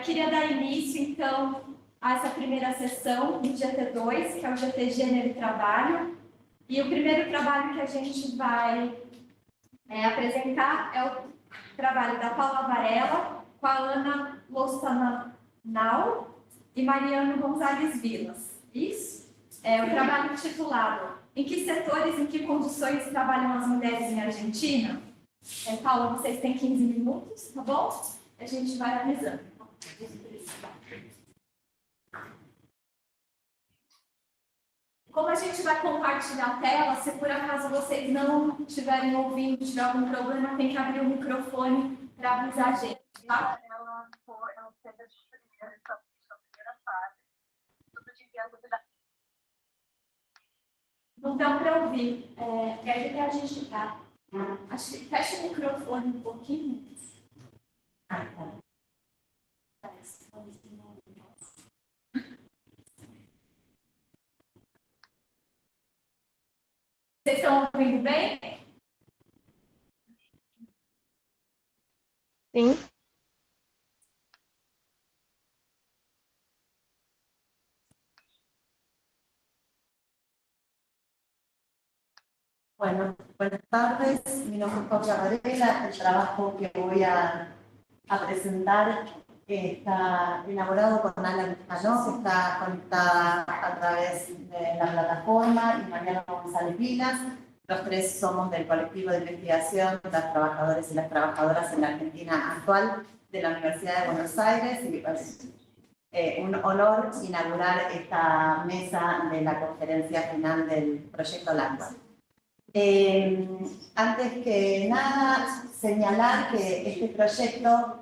Queria dar início, então, a essa primeira sessão do GT2, que é o GT Gênero e Trabalho. E o primeiro trabalho que a gente vai apresentar é o trabalho da Paula Varela, com a Ana Lostanal e Mariano Gonzalez Vilas. Isso? É o trabalho titulado Em que setores, em que condições trabalham as mulheres em Argentina? Paula, vocês têm 15 minutos, tá bom? A gente vai analisando. Como a gente vai compartilhar a tela, se por acaso vocês não estiverem ouvindo, tiver algum problema, tem que abrir o microfone para avisar a gente, tá? Ela teve essa primeira fase, tudo de da... Não dá para ouvir. Quer que a gente tá? Acho que fecha o microfone um pouquinho. Tá. Vocês estão ouvindo bem? Sim. Bueno, buenas tardes. Mi nombre es Paula Varela. El trabajo que voy a presentar está elaborado con Ana Lujano, que está conectada a través de la plataforma, y Mariano González Vilas. Los tres somos del colectivo de investigación de las trabajadores y las trabajadoras en la Argentina actual de la Universidad de Buenos Aires. Y es un honor inaugurar esta mesa de la conferencia final del proyecto LACUA. Antes que nada, señalar que este proyecto,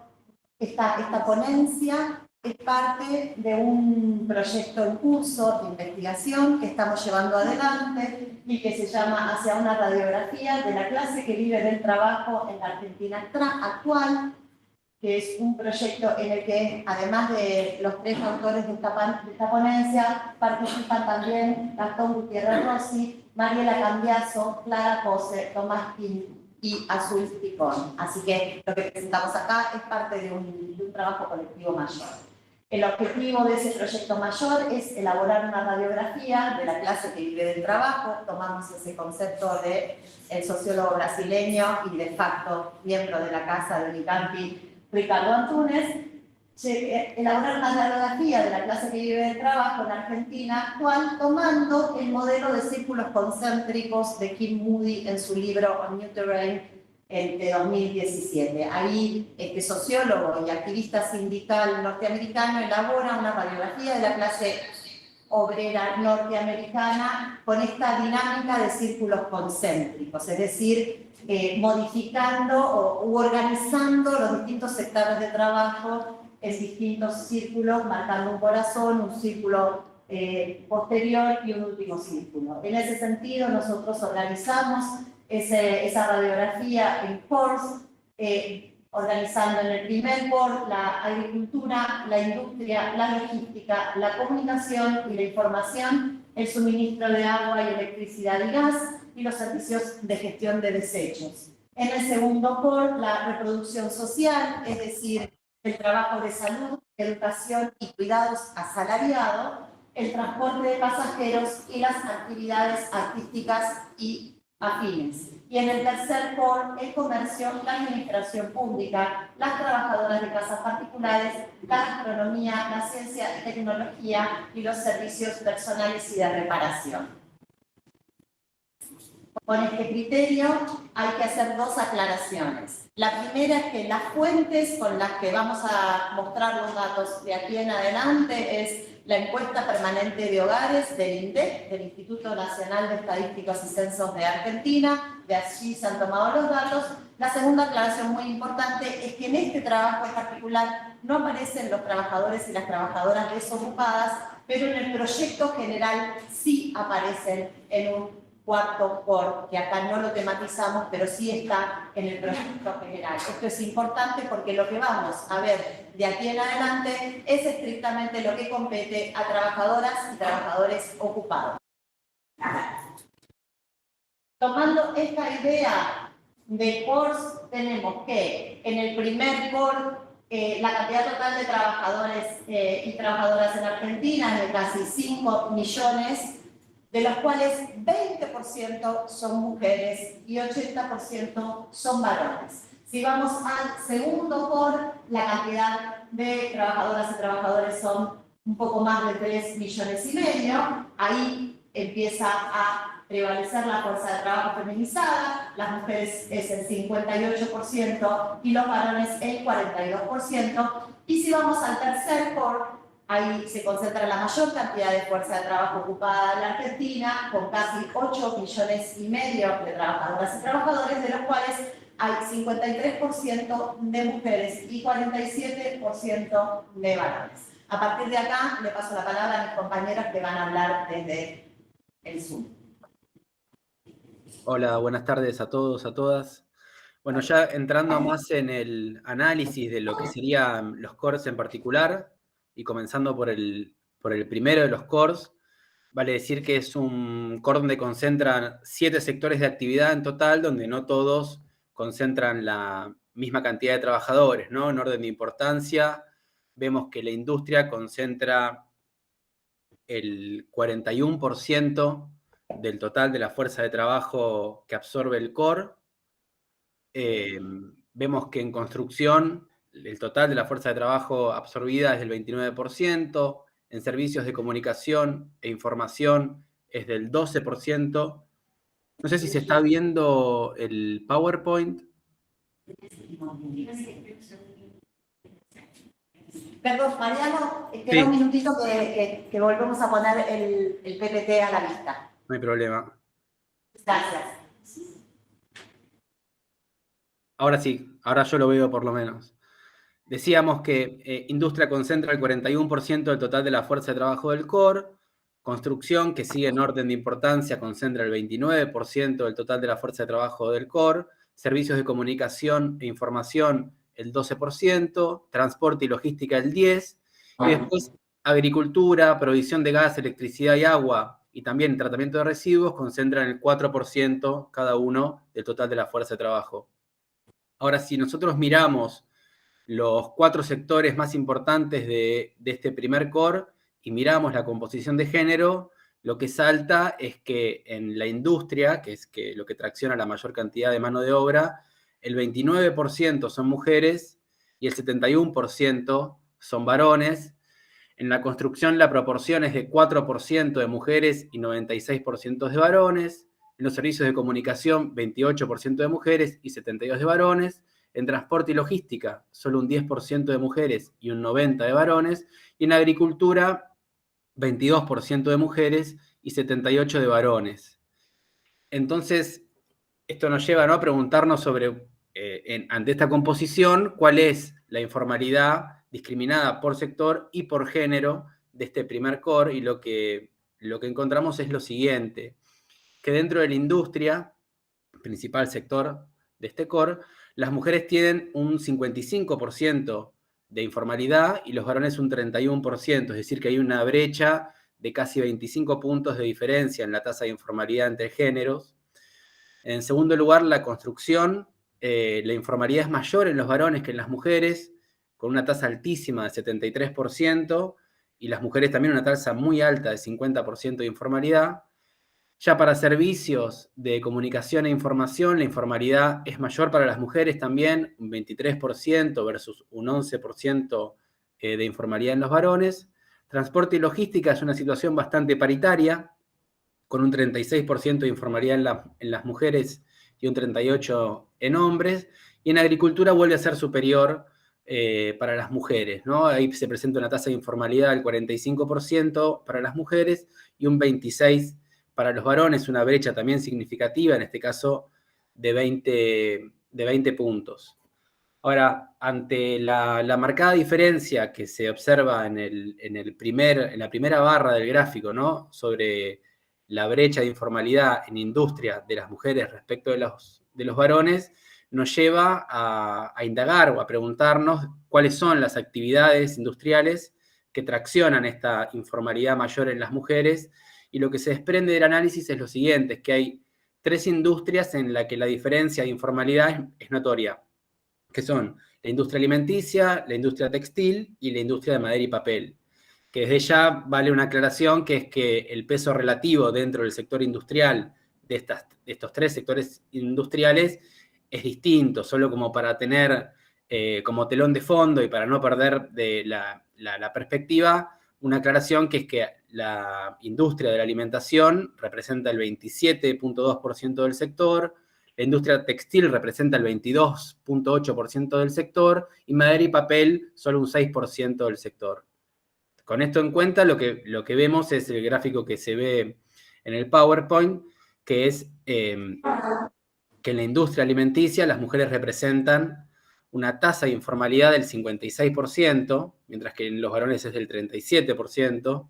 esta ponencia, es parte de un proyecto en curso de investigación que estamos llevando adelante y que se llama Hacia una radiografía de la clase que vive del trabajo en la Argentina actual, que es un proyecto en el que, además de los tres autores de esta ponencia, participan también Gastón Gutiérrez Rossi, Mariela Cambiaso, Clara Pose, Tomás Pin y Azul Picón. Así que lo que presentamos acá es parte de un trabajo colectivo mayor. El objetivo de ese proyecto mayor es elaborar una radiografía de la clase que vive del trabajo. Tomamos ese concepto del sociólogo brasileño y de facto miembro de la Casa de Unicampi, Ricardo Antunes. Elaborar una radiografía de la clase que vive del trabajo en la Argentina actual, tomando el modelo de círculos concéntricos de Kim Moody en su libro On New Terrain de 2017. Ahí este sociólogo y activista sindical norteamericano elabora una radiografía de la clase obrera norteamericana con esta dinámica de círculos concéntricos, es decir, modificando u organizando los distintos sectores de trabajo en distintos círculos, marcando un corazón, un círculo posterior y un último círculo. En ese sentido, nosotros organizamos esa radiografía en cores, organizando en el primer core la agricultura, la industria, la logística, la comunicación y la información, el suministro de agua y electricidad y gas, y los servicios de gestión de desechos. En el segundo core, la reproducción social, es decir, el trabajo de salud, educación y cuidados asalariado, el transporte de pasajeros y las actividades artísticas y afines. Y en el tercer core, el comercio, la administración pública, las trabajadoras de casas particulares, la gastronomía, la ciencia y tecnología y los servicios personales y de reparación. Con este criterio hay que hacer dos aclaraciones. La primera es que las fuentes con las que vamos a mostrar los datos de aquí en adelante es la encuesta permanente de hogares del INDEC, del Instituto Nacional de Estadísticos y Censos de Argentina. De allí se han tomado los datos. La segunda aclaración muy importante es que en este trabajo en particular no aparecen los trabajadores y las trabajadoras desocupadas, pero en el proyecto general sí aparecen en un cuarto core, que acá no lo tematizamos, pero sí está en el proyecto general. Esto es importante porque lo que vamos a ver de aquí en adelante es estrictamente lo que compete a trabajadoras y trabajadores ocupados. Tomando esta idea de cores, tenemos que en el primer core la cantidad total de trabajadores y trabajadoras en Argentina es de casi 5 millones, de los cuales 20% son mujeres y 80% son varones. Si vamos al segundo core, la cantidad de trabajadoras y trabajadores son un poco más de 3,5 millones. Ahí empieza a prevalecer la fuerza de trabajo feminizada, las mujeres es el 58% y los varones el 42%. Y si vamos al tercer core, ahí se concentra la mayor cantidad de fuerza de trabajo ocupada en la Argentina, con casi 8,5 millones de trabajadoras y trabajadores, de los cuales hay 53% de mujeres y 47% de varones. A partir de acá, le paso la palabra a mis compañeros que van a hablar desde el Zoom. Hola, buenas tardes a todos, a todas. Bueno, ya entrando más en el análisis de lo que serían los cores en particular, y comenzando por el primero de los cores, vale decir que es un core donde concentran 7 sectores de actividad en total, donde no todos concentran la misma cantidad de trabajadores, ¿no? En orden de importancia, vemos que la industria concentra el 41% del total de la fuerza de trabajo que absorbe el core. Vemos que en construcción el total de la fuerza de trabajo absorbida es del 29%, en servicios de comunicación e información es del 12%. No sé si se está viendo el PowerPoint. Perdón, Mariano, queda Sí. un minutito que volvemos a poner el PPT a la vista. No hay problema. Gracias. Ahora sí, ahora yo lo veo por lo menos. Decíamos que industria concentra el 41% del total de la fuerza de trabajo del core, construcción, que sigue en orden de importancia, concentra el 29% del total de la fuerza de trabajo del core, servicios de comunicación e información el 12%, transporte y logística el 10%, y después agricultura, provisión de gas, electricidad y agua, y también tratamiento de residuos, concentran el 4% cada uno del total de la fuerza de trabajo. Ahora, si nosotros miramos los 4 sectores más importantes de este primer core y miramos la composición de género, lo que salta es que en la industria, que es lo que tracciona la mayor cantidad de mano de obra, el 29% son mujeres y el 71% son varones. En la construcción la proporción es de 4% de mujeres y 96% de varones. En los servicios de comunicación, 28% de mujeres y 72% de varones. En transporte y logística, solo un 10% de mujeres y un 90% de varones. Y en agricultura, 22% de mujeres y 78% de varones. Entonces, esto nos lleva, ¿no?, a preguntarnos sobre, ante esta composición, cuál es la informalidad discriminada por sector y por género de este primer core, y lo que encontramos es lo siguiente, que dentro de la industria, principal sector de este core, las mujeres tienen un 55% de informalidad y los varones un 31%, es decir, que hay una brecha de casi 25 puntos de diferencia en la tasa de informalidad entre géneros. En segundo lugar, la construcción, la informalidad es mayor en los varones que en las mujeres, con una tasa altísima de 73%, y las mujeres también una tasa muy alta de 50% de informalidad. Ya para servicios de comunicación e información, la informalidad es mayor para las mujeres también, un 23% versus un 11% de informalidad en los varones. Transporte y logística es una situación bastante paritaria, con un 36% de informalidad en las mujeres y un 38% en hombres. Y en agricultura vuelve a ser superior para las mujeres, ¿no? Ahí se presenta una tasa de informalidad del 45% para las mujeres y un 26% para los varones, una brecha también significativa, en este caso de 20 puntos. Ahora, ante la marcada diferencia que se observa en la primera barra del gráfico, ¿no?, sobre la brecha de informalidad en industria de las mujeres respecto de los varones, nos lleva a indagar o a preguntarnos cuáles son las actividades industriales que traccionan esta informalidad mayor en las mujeres. Y lo que se desprende del análisis es lo siguiente, es que hay 3 industrias en las que la diferencia de informalidad es notoria, que son la industria alimenticia, la industria textil y la industria de madera y papel. Que desde ya vale una aclaración, que es que el peso relativo dentro del sector industrial de estos 3 sectores industriales es distinto, solo como para tener como telón de fondo y para no perder de la perspectiva, una aclaración, que es que la industria de la alimentación representa el 27.2% del sector, la industria textil representa el 22.8% del sector y madera y papel solo un 6% del sector. Con esto en cuenta, lo que vemos es el gráfico que se ve en el PowerPoint, que es que en la industria alimenticia las mujeres representan una tasa de informalidad del 56%, mientras que en los varones es del 37%.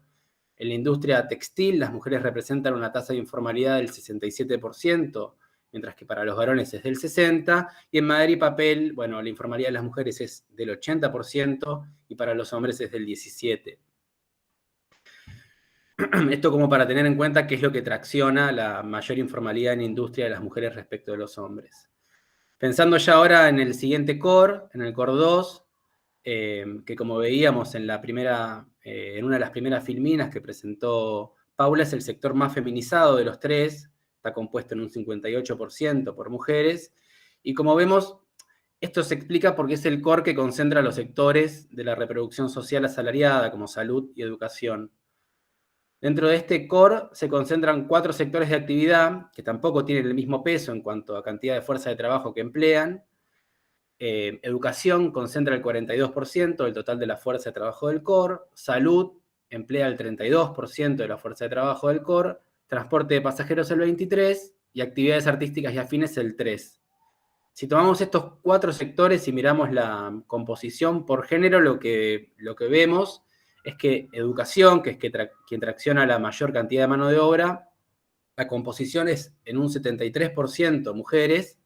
En la industria textil las mujeres representan una tasa de informalidad del 67%, mientras que para los varones es del 60%, y en madera y papel, bueno, la informalidad de las mujeres es del 80% y para los hombres es del 17%. Esto como para tener en cuenta qué es lo que tracciona la mayor informalidad en la industria de las mujeres respecto de los hombres. Pensando ya ahora en el siguiente core, en el core 2, que como veíamos en una de las primeras filminas que presentó Paula, es el sector más feminizado de los 3, está compuesto en un 58% por mujeres, y como vemos, esto se explica porque es el core que concentra los sectores de la reproducción social asalariada, como salud y educación. Dentro de este core se concentran 4 sectores de actividad que tampoco tienen el mismo peso en cuanto a cantidad de fuerza de trabajo que emplean. Educación concentra el 42% del total de la fuerza de trabajo del core. Salud emplea el 32% de la fuerza de trabajo del core. Transporte de pasajeros el 23% y actividades artísticas y afines el 3%. Si tomamos estos 4 sectores y miramos la composición por género, lo que vemos es que educación, que es quien tracciona la mayor cantidad de mano de obra, la composición es en un 73% mujeres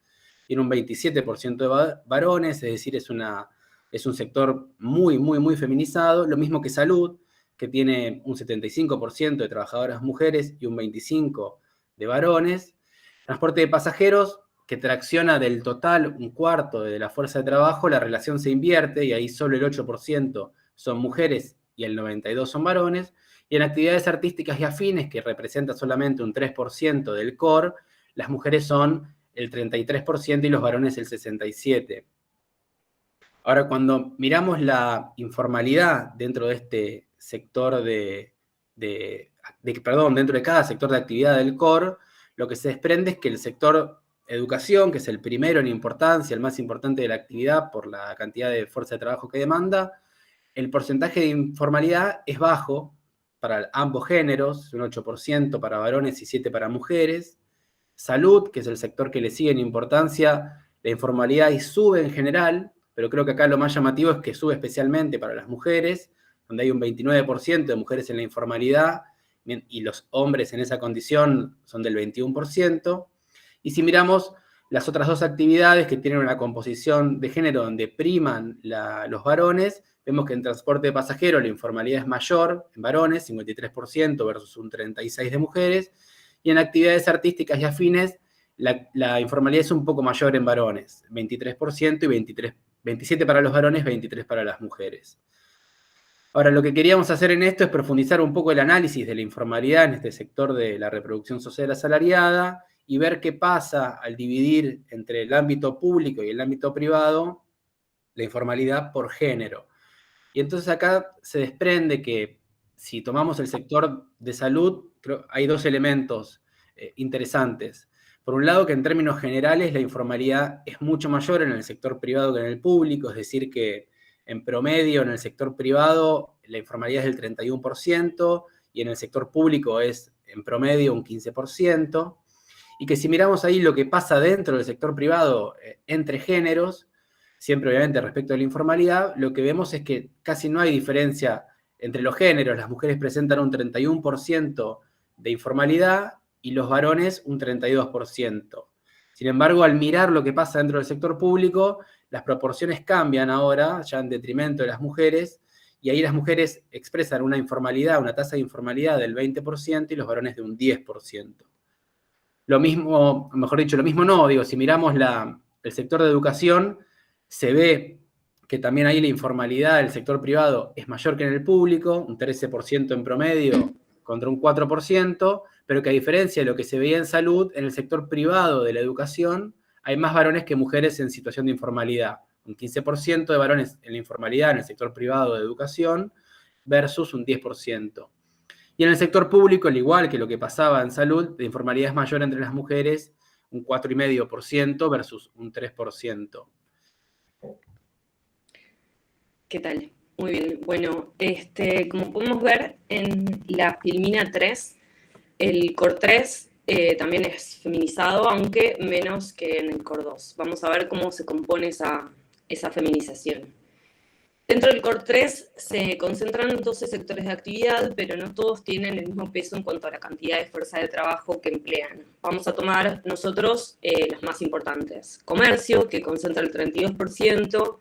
y en un 27% de varones, es decir, es un sector muy, muy, muy feminizado. Lo mismo que salud, que tiene un 75% de trabajadoras mujeres y un 25% de varones. Transporte de pasajeros, que tracciona del total un cuarto de la fuerza de trabajo, la relación se invierte y ahí solo el 8% son mujeres y el 92% son varones. Y en actividades artísticas y afines, que representa solamente un 3% del core, las mujeres son el 33% y los varones el 67%. Ahora, cuando miramos la informalidad dentro de este sector dentro de cada sector de actividad del core, lo que se desprende es que el sector educación, que es el primero en importancia, el más importante de la actividad por la cantidad de fuerza de trabajo que demanda, el porcentaje de informalidad es bajo para ambos géneros, un 8% para varones y 7% para mujeres. Salud, que es el sector que le sigue en importancia, la informalidad y sube en general, pero creo que acá lo más llamativo es que sube especialmente para las mujeres, donde hay un 29% de mujeres en la informalidad y los hombres en esa condición son del 21%. Y si miramos las otras 2 actividades que tienen una composición de género donde priman los varones, vemos que en transporte de pasajeros la informalidad es mayor en varones, 53% versus un 36% de mujeres, y en actividades artísticas y afines la informalidad es un poco mayor en varones, 23% y 27% para los varones, 23% para las mujeres. Ahora, lo que queríamos hacer en esto es profundizar un poco el análisis de la informalidad en este sector de la reproducción social asalariada y ver qué pasa al dividir entre el ámbito público y el ámbito privado la informalidad por género. Y entonces acá se desprende que si tomamos el sector de salud, creo hay 2 elementos interesantes. Por un lado, que en términos generales la informalidad es mucho mayor en el sector privado que en el público, es decir, que en promedio en el sector privado la informalidad es del 31% y en el sector público es en promedio un 15%. Y que si miramos ahí lo que pasa dentro del sector privado entre géneros, siempre obviamente respecto a la informalidad, lo que vemos es que casi no hay diferencia entre los géneros. Las mujeres presentan un 31% de informalidad y los varones un 32%. Sin embargo, al mirar lo que pasa dentro del sector público, las proporciones cambian ahora, ya en detrimento de las mujeres, y ahí las mujeres expresan una informalidad, una tasa de informalidad del 20% y los varones de un 10%. Lo mismo, mejor dicho, lo mismo no, digo, si miramos el sector de educación, se ve que también ahí la informalidad del sector privado es mayor que en el público, un 13% en promedio contra un 4%, pero que a diferencia de lo que se veía en salud, en el sector privado de la educación hay más varones que mujeres en situación de informalidad. Un 15% de varones en la informalidad en el sector privado de educación versus un 10%. Y en el sector público, al igual que lo que pasaba en salud, la informalidad es mayor entre las mujeres, un 4,5% versus un 3%. ¿Qué tal? Muy bien. Bueno, como podemos ver en la filmina 3, el core 3 también es feminizado, aunque menos que en el core 2. Vamos a ver cómo se compone esa feminización. Dentro del core 3 se concentran 12 sectores de actividad, pero no todos tienen el mismo peso en cuanto a la cantidad de fuerza de trabajo que emplean. Vamos a tomar nosotros las más importantes. Comercio, que concentra el 32%,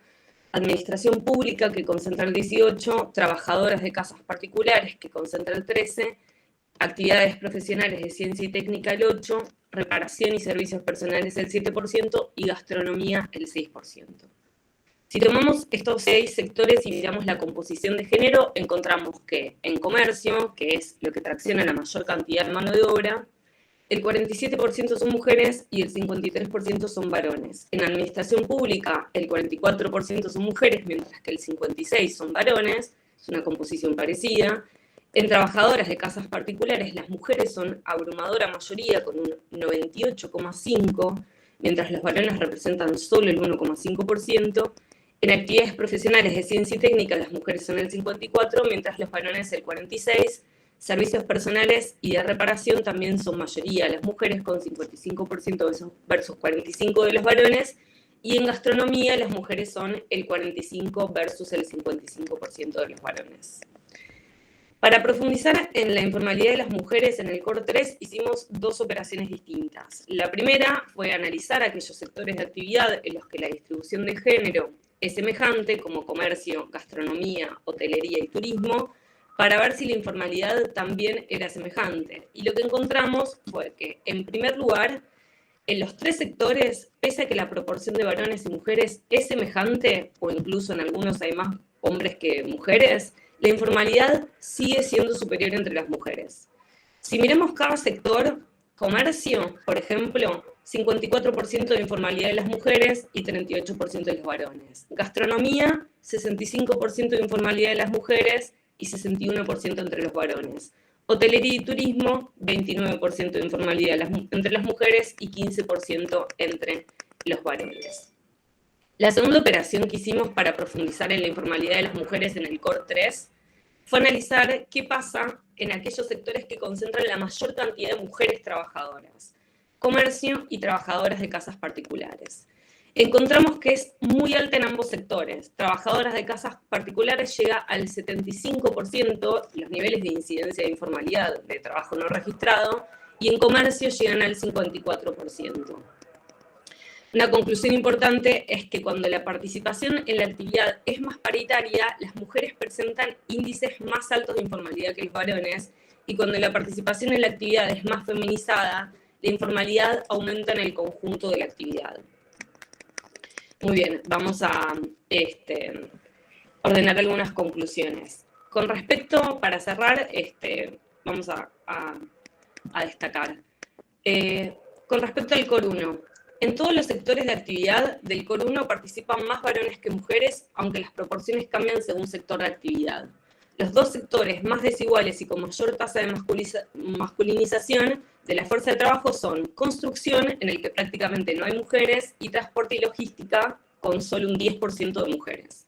administración pública, que concentra el 18%, trabajadoras de casas particulares, que concentra el 13%, actividades profesionales de ciencia y técnica el 8%, reparación y servicios personales el 7% y gastronomía el 6%. Si tomamos estos 6 sectores y miramos la composición de género, encontramos que en comercio, que es lo que tracciona la mayor cantidad de mano de obra, el 47% son mujeres y el 53% son varones. En administración pública, el 44% son mujeres, mientras que el 56% son varones, es una composición parecida. En trabajadoras de casas particulares, las mujeres son abrumadora mayoría, con un 98,5%, mientras los varones representan solo el 1,5%. En actividades profesionales de ciencia y técnica, las mujeres son el 54%, mientras los varones el 46%. Servicios personales y de reparación también son mayoría las mujeres, con 55% versus 45% de los varones. Y en gastronomía, las mujeres son el 45% versus el 55% de los varones. Para profundizar en la informalidad de las mujeres en el core 3, hicimos 2 operaciones distintas. La primera fue analizar aquellos sectores de actividad en los que la distribución de género es semejante, como comercio, gastronomía, hotelería y turismo, para ver si la informalidad también era semejante. Y lo que encontramos fue que, en primer lugar, en los 3 sectores, pese a que la proporción de varones y mujeres es semejante, o incluso en algunos hay más hombres que mujeres, la informalidad sigue siendo superior entre las mujeres. Si miramos cada sector, comercio, por ejemplo, 54% de informalidad de las mujeres y 38% de los varones. Gastronomía, 65% de informalidad de las mujeres y 61% entre los varones. Hotelería y turismo, 29% de informalidad entre las mujeres y 15% entre los varones. La segunda operación que hicimos para profundizar en la informalidad de las mujeres en el core 3 fue analizar qué pasa en aquellos sectores que concentran la mayor cantidad de mujeres trabajadoras, comercio y trabajadoras de casas particulares. Encontramos que es muy alta en ambos sectores. Trabajadoras de casas particulares llega al 75%, los niveles de incidencia de informalidad de trabajo no registrado, y en comercio llegan al 54%. Una conclusión importante es que cuando la participación en la actividad es más paritaria, las mujeres presentan índices más altos de informalidad que los varones, y cuando la participación en la actividad es más feminizada, la informalidad aumenta en el conjunto de la actividad. Muy bien, vamos a ordenar algunas conclusiones. Con respecto, para cerrar, vamos a destacar. Con respecto al core 1, en todos los sectores de actividad del core 1 participan más varones que mujeres, aunque las proporciones cambian según sector de actividad. Los 2 sectores más desiguales y con mayor tasa de masculinización de la fuerza de trabajo son construcción, en el que prácticamente no hay mujeres, y transporte y logística, con solo un 10% de mujeres.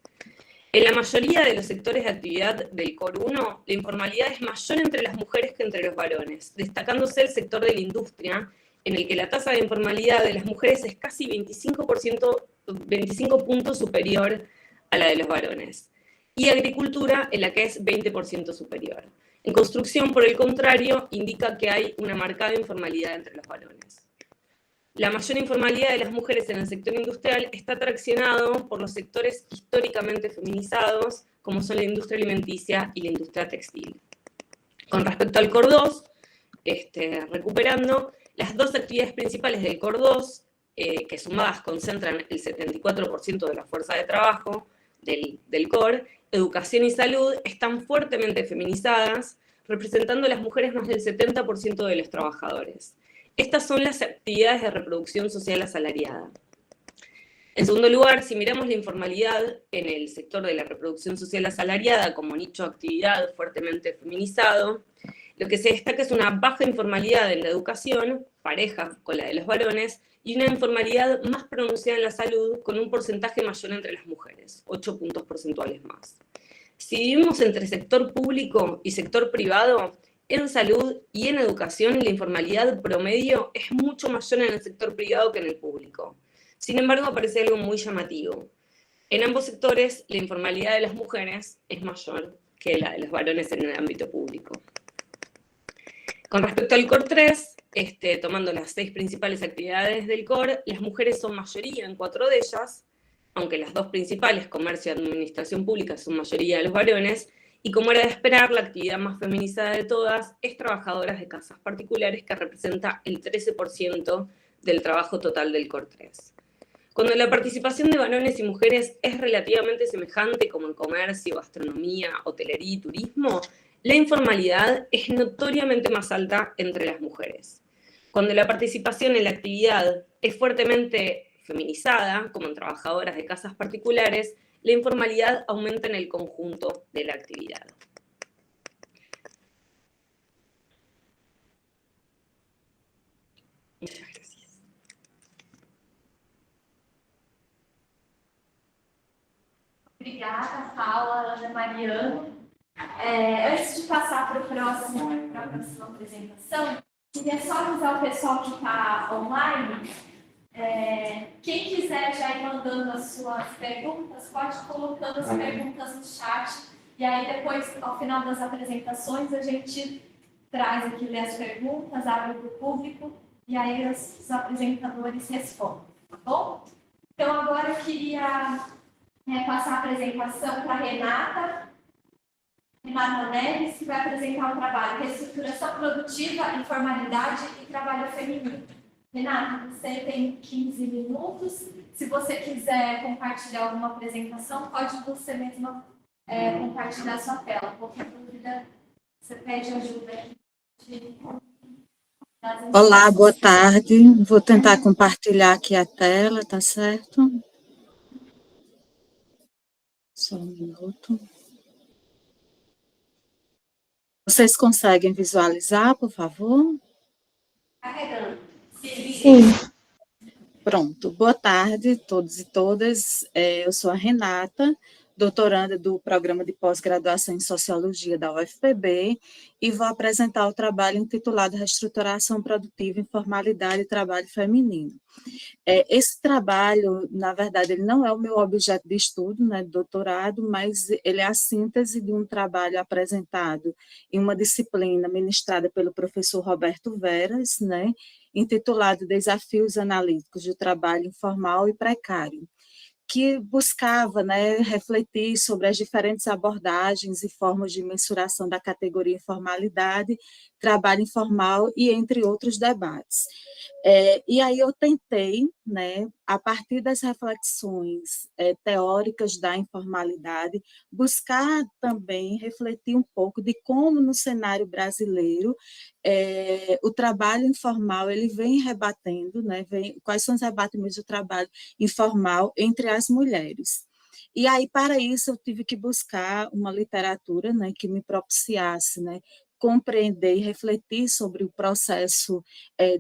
En la mayoría de los sectores de actividad del core 1, la informalidad es mayor entre las mujeres que entre los varones, destacándose el sector de la industria, en el que la tasa de informalidad de las mujeres es casi 25 puntos superior a la de los varones, y agricultura, en la que es 20% superior. En construcción, por el contrario, indica que hay una marcada informalidad entre los varones. La mayor informalidad de las mujeres en el sector industrial está traccionado por los sectores históricamente feminizados, como son la industria alimenticia y la industria textil. Con respecto al core 2, recuperando, las 2 actividades principales del core 2, que sumadas concentran el 74% de la fuerza de trabajo, del core, educación y salud, están fuertemente feminizadas, representando a las mujeres más del 70% de los trabajadores. Estas son las actividades de reproducción social asalariada. En segundo lugar, si miramos la informalidad en el sector de la reproducción social asalariada como nicho de actividad fuertemente feminizado, lo que se destaca es una baja informalidad en la educación, pareja con la de los varones, y una informalidad más pronunciada en la salud, con un porcentaje mayor entre las mujeres, 8 puntos porcentuales más. Si dividimos entre sector público y sector privado, en salud y en educación la informalidad promedio es mucho mayor en el sector privado que en el público. Sin embargo, aparece algo muy llamativo. En ambos sectores, la informalidad de las mujeres es mayor que la de los varones en el ámbito público. Con respecto al Core 3, tomando las 6 principales actividades del Core, las mujeres son mayoría en 4 de ellas, aunque las 2 principales, comercio y administración pública, son mayoría de los varones, y como era de esperar, la actividad más feminizada de todas es trabajadoras de casas particulares, que representa el 13% del trabajo total del Core 3. Cuando la participación de varones y mujeres es relativamente semejante, como en comercio, gastronomía, hotelería y turismo, la informalidad es notoriamente más alta entre las mujeres. Cuando la participación en la actividad es fuertemente feminizada, como en trabajadoras de casas particulares, la informalidad aumenta en el conjunto de la actividad. Muchas gracias. Obrigada, Paula, Ana Mariana. Antes de passar para a próxima apresentação, queria só avisar o pessoal que está online. Quem quiser já ir mandando as suas perguntas, pode ir colocando as perguntas no chat. E aí depois, ao final das apresentações, a gente traz aqui, lê as perguntas, abre para o público, e aí os apresentadores respondem, tá bom? Então agora eu queria passar a apresentação para a Renata Neves, que vai apresentar o trabalho Reestruturação Produtiva, Informalidade e Trabalho Feminino. Renata, você tem 15 minutos. Se você quiser compartilhar alguma apresentação, pode você mesma compartilhar sua tela. Qualquer dúvida, você pede ajuda aqui. Olá, boa tarde. Vou tentar compartilhar aqui a tela, tá certo? Só um minuto. Vocês conseguem visualizar, por favor? Carregando. Sim. Pronto. Boa tarde, todos e todas. Eu sou a Renata, doutoranda do Programa de Pós-Graduação em Sociologia da UFPB, e vou apresentar o trabalho intitulado Reestruturação Produtiva, Informalidade e Trabalho Feminino. Esse trabalho, na verdade, ele não é o meu objeto de estudo, né, de doutorado, mas ele é a síntese de um trabalho apresentado em uma disciplina ministrada pelo professor Roberto Veras, né, intitulado Desafios Analíticos do Trabalho Informal e Precário, que buscava, né, refletir sobre as diferentes abordagens e formas de mensuração da categoria informalidade, trabalho informal e entre outros debates. E aí eu tentei, né, a partir das reflexões teóricas da informalidade, buscar também refletir um pouco de como no cenário brasileiro o trabalho informal ele vem rebatendo, né, quais são os rebatimentos do trabalho informal entre as mulheres. E aí, para isso, eu tive que buscar uma literatura, né, que me propiciasse, né, compreender e refletir sobre o processo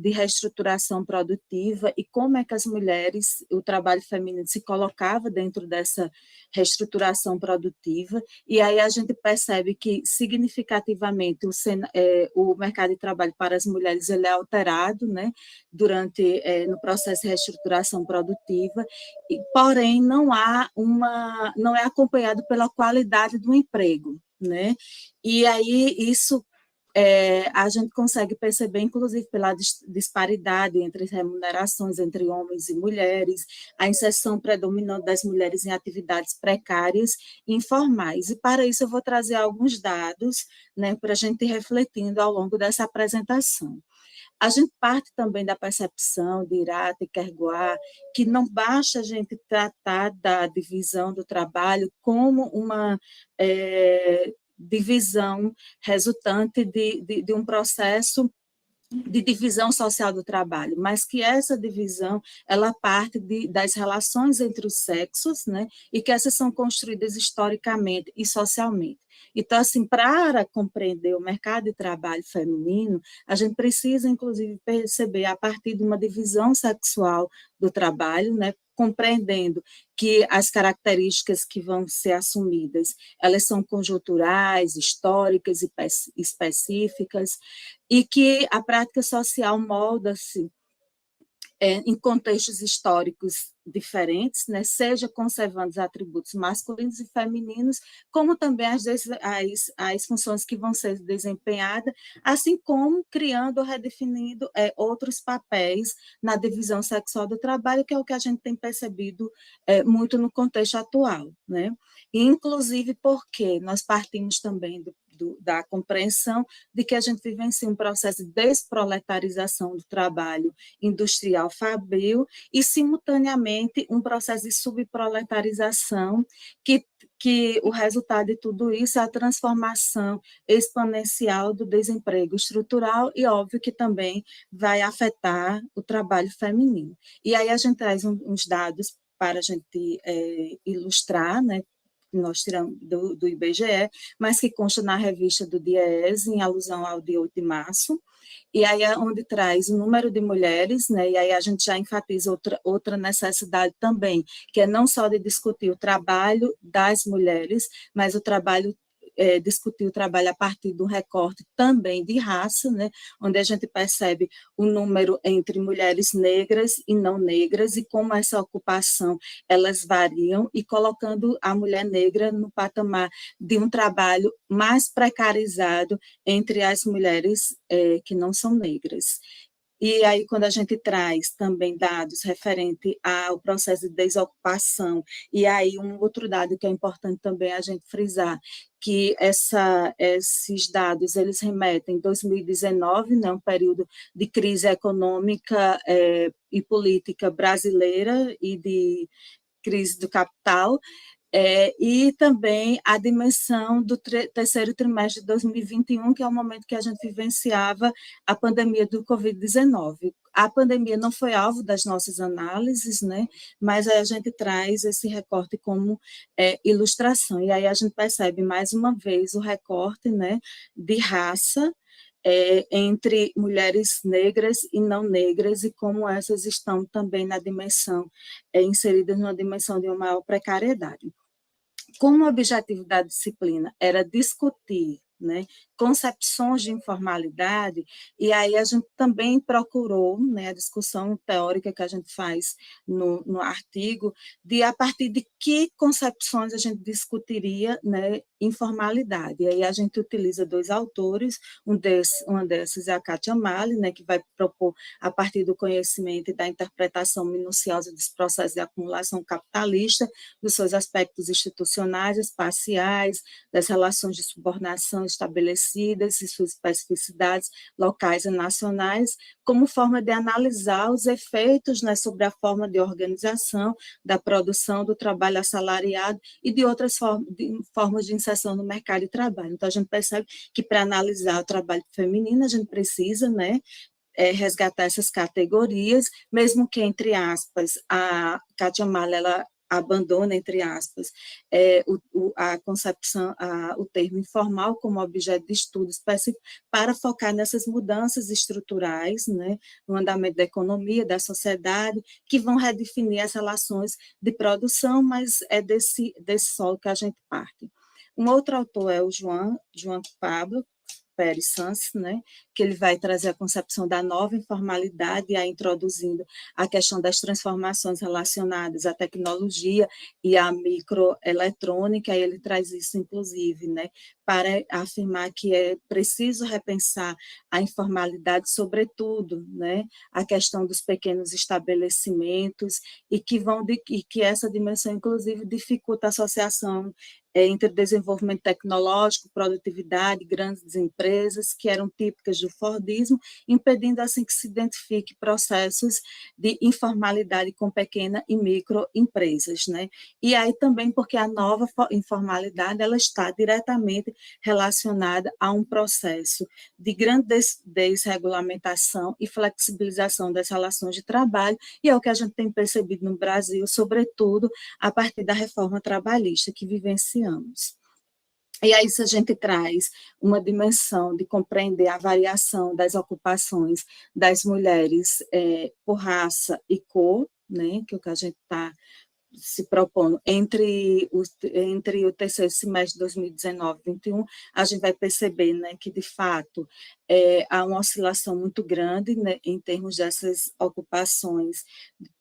de reestruturação produtiva e como é que as mulheres, o trabalho feminino se colocava dentro dessa reestruturação produtiva, e aí a gente percebe que significativamente o mercado de trabalho para as mulheres ele é alterado, né, no processo de reestruturação produtiva, porém não é acompanhado pela qualidade do emprego, né? E aí isso a gente consegue perceber, inclusive, pela disparidade entre remunerações entre homens e mulheres, a inserção predominante das mulheres em atividades precárias e informais. E, para isso, eu vou trazer alguns dados, né, para a gente ir refletindo ao longo dessa apresentação. A gente parte também da percepção de Irata e Kerguá, que não basta a gente tratar da divisão do trabalho como uma divisão resultante de um processo de divisão social do trabalho, mas que essa divisão ela parte das relações entre os sexos, né, e que essas são construídas historicamente e socialmente. Então, assim, para compreender o mercado de trabalho feminino, a gente precisa, inclusive, perceber a partir de uma divisão sexual do trabalho, né, compreendendo que as características que vão ser assumidas, elas são conjunturais, históricas e específicas, e que a prática social molda-se em contextos históricos diferentes, né, seja conservando os atributos masculinos e femininos, como também as funções que vão ser desempenhadas, assim como criando ou redefinindo outros papéis na divisão sexual do trabalho, que é o que a gente tem percebido muito no contexto atual, né? E, inclusive porque nós partimos também da compreensão de que a gente vivencia um processo de desproletarização do trabalho industrial fabril e, simultaneamente, um processo de subproletarização que o resultado de tudo isso é a transformação exponencial do desemprego estrutural e, óbvio, que também vai afetar o trabalho feminino. E aí a gente traz uns dados para a gente ilustrar, né, nós tiramos do IBGE, mas que consta na revista do DIEESE, em alusão ao dia 8 de março, e aí é onde traz o número de mulheres, né, e aí a gente já enfatiza outra necessidade também, que é não só de discutir o trabalho das mulheres, mas o trabalho discutir o trabalho a partir do recorte também de raça, né, onde a gente percebe o número entre mulheres negras e não negras e como essa ocupação elas variam e colocando a mulher negra no patamar de um trabalho mais precarizado entre as mulheres que não são negras. E aí, quando a gente traz também dados referentes ao processo de desocupação, e aí um outro dado que é importante também a gente frisar, que esses dados, eles remetem a 2019, né, um período de crise econômica e política brasileira e de crise do capital, e também a dimensão do terceiro trimestre de 2021, que é o momento que a gente vivenciava a pandemia do Covid-19. A pandemia não foi alvo das nossas análises, né, mas a gente traz esse recorte como ilustração, e aí a gente percebe mais uma vez o recorte, né, de raça, entre mulheres negras e não negras, e como essas estão também na dimensão, inseridas numa dimensão de uma maior precariedade. Como o objetivo da disciplina era discutir, né, concepções de informalidade, e aí a gente também procurou, né, a discussão teórica que a gente faz no artigo, de a partir de que concepções a gente discutiria, né, informalidade. E aí a gente utiliza dois autores, uma dessas é a Kátia Mali, né, que vai propor, a partir do conhecimento e da interpretação minuciosa dos processos de acumulação capitalista, dos seus aspectos institucionais, espaciais, das relações de subordinação estabelecidas e suas especificidades locais e nacionais, como forma de analisar os efeitos, né, sobre a forma de organização da produção, do trabalho assalariado e de outras formas de inserção no mercado de trabalho. Então, a gente percebe que para analisar o trabalho feminino, a gente precisa, né, resgatar essas categorias, mesmo que, entre aspas, a Kátia Mali, ela abandona, entre aspas, a concepção, o termo informal como objeto de estudo específico para focar nessas mudanças estruturais, né, no andamento da economia, da sociedade, que vão redefinir as relações de produção, mas é desse solo que a gente parte. Um outro autor é o João Pablo Pérez Sanz, né, que ele vai trazer a concepção da nova informalidade, e aí introduzindo a questão das transformações relacionadas à tecnologia e à microeletrônica, e ele traz isso, inclusive, né, para afirmar que é preciso repensar a informalidade, sobretudo, né, a questão dos pequenos estabelecimentos, e que essa dimensão, inclusive, dificulta a associação entre desenvolvimento tecnológico, produtividade, grandes empresas, que eram típicas do Fordismo, impedindo assim que se identifique processos de informalidade com pequena e microempresas, né? E aí também porque a nova informalidade ela está diretamente relacionada a um processo de grande desregulamentação e flexibilização das relações de trabalho, e é o que a gente tem percebido no Brasil, sobretudo a partir da reforma trabalhista que vivenciamos. E aí, se a gente traz uma dimensão de compreender a variação das ocupações das mulheres por raça e cor, né, que é o que a gente está se propondo entre o terceiro semestre de 2019 e 2021, a gente vai perceber, né, que, de fato, há uma oscilação muito grande, né, em termos dessas ocupações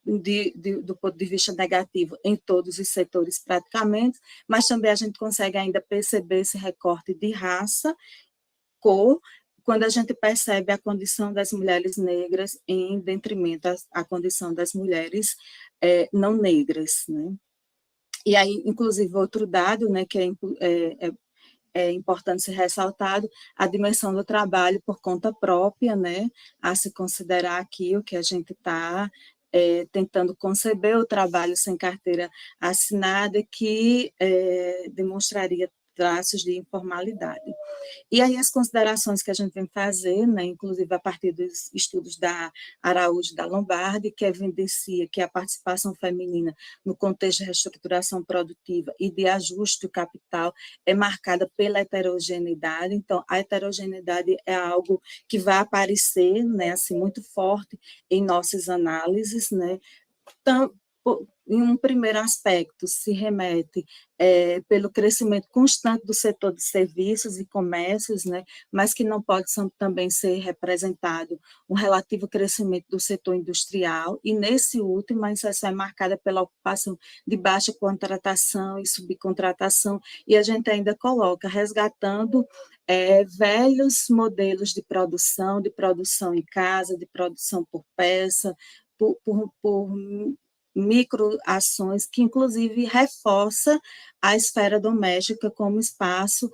do ponto de vista negativo em todos os setores praticamente, mas também a gente consegue ainda perceber esse recorte de raça, cor, quando a gente percebe a condição das mulheres negras em detrimento à condição das mulheres não negras, né? E aí, inclusive, outro dado, né, que é importante ser ressaltado, a dimensão do trabalho por conta própria, né, a se considerar aqui o que a gente está tentando conceber, o trabalho sem carteira assinada, que demonstraria traços de informalidade. E aí as considerações que a gente vem fazer, né, inclusive a partir dos estudos da Araújo e da Lombardi, que evidencia que a participação feminina no contexto de reestruturação produtiva e de ajuste do capital é marcada pela heterogeneidade. Então, a heterogeneidade é algo que vai aparecer, né, assim, muito forte em nossas análises, né, em um primeiro aspecto, se remete pelo crescimento constante do setor de serviços e comércios, né, mas que não pode também ser representado um relativo crescimento do setor industrial, e nesse último, a inserção é marcada pela ocupação de baixa contratação e subcontratação, e a gente ainda coloca, resgatando velhos modelos de produção em casa, de produção por peça, por microações, que inclusive reforça a esfera doméstica como espaço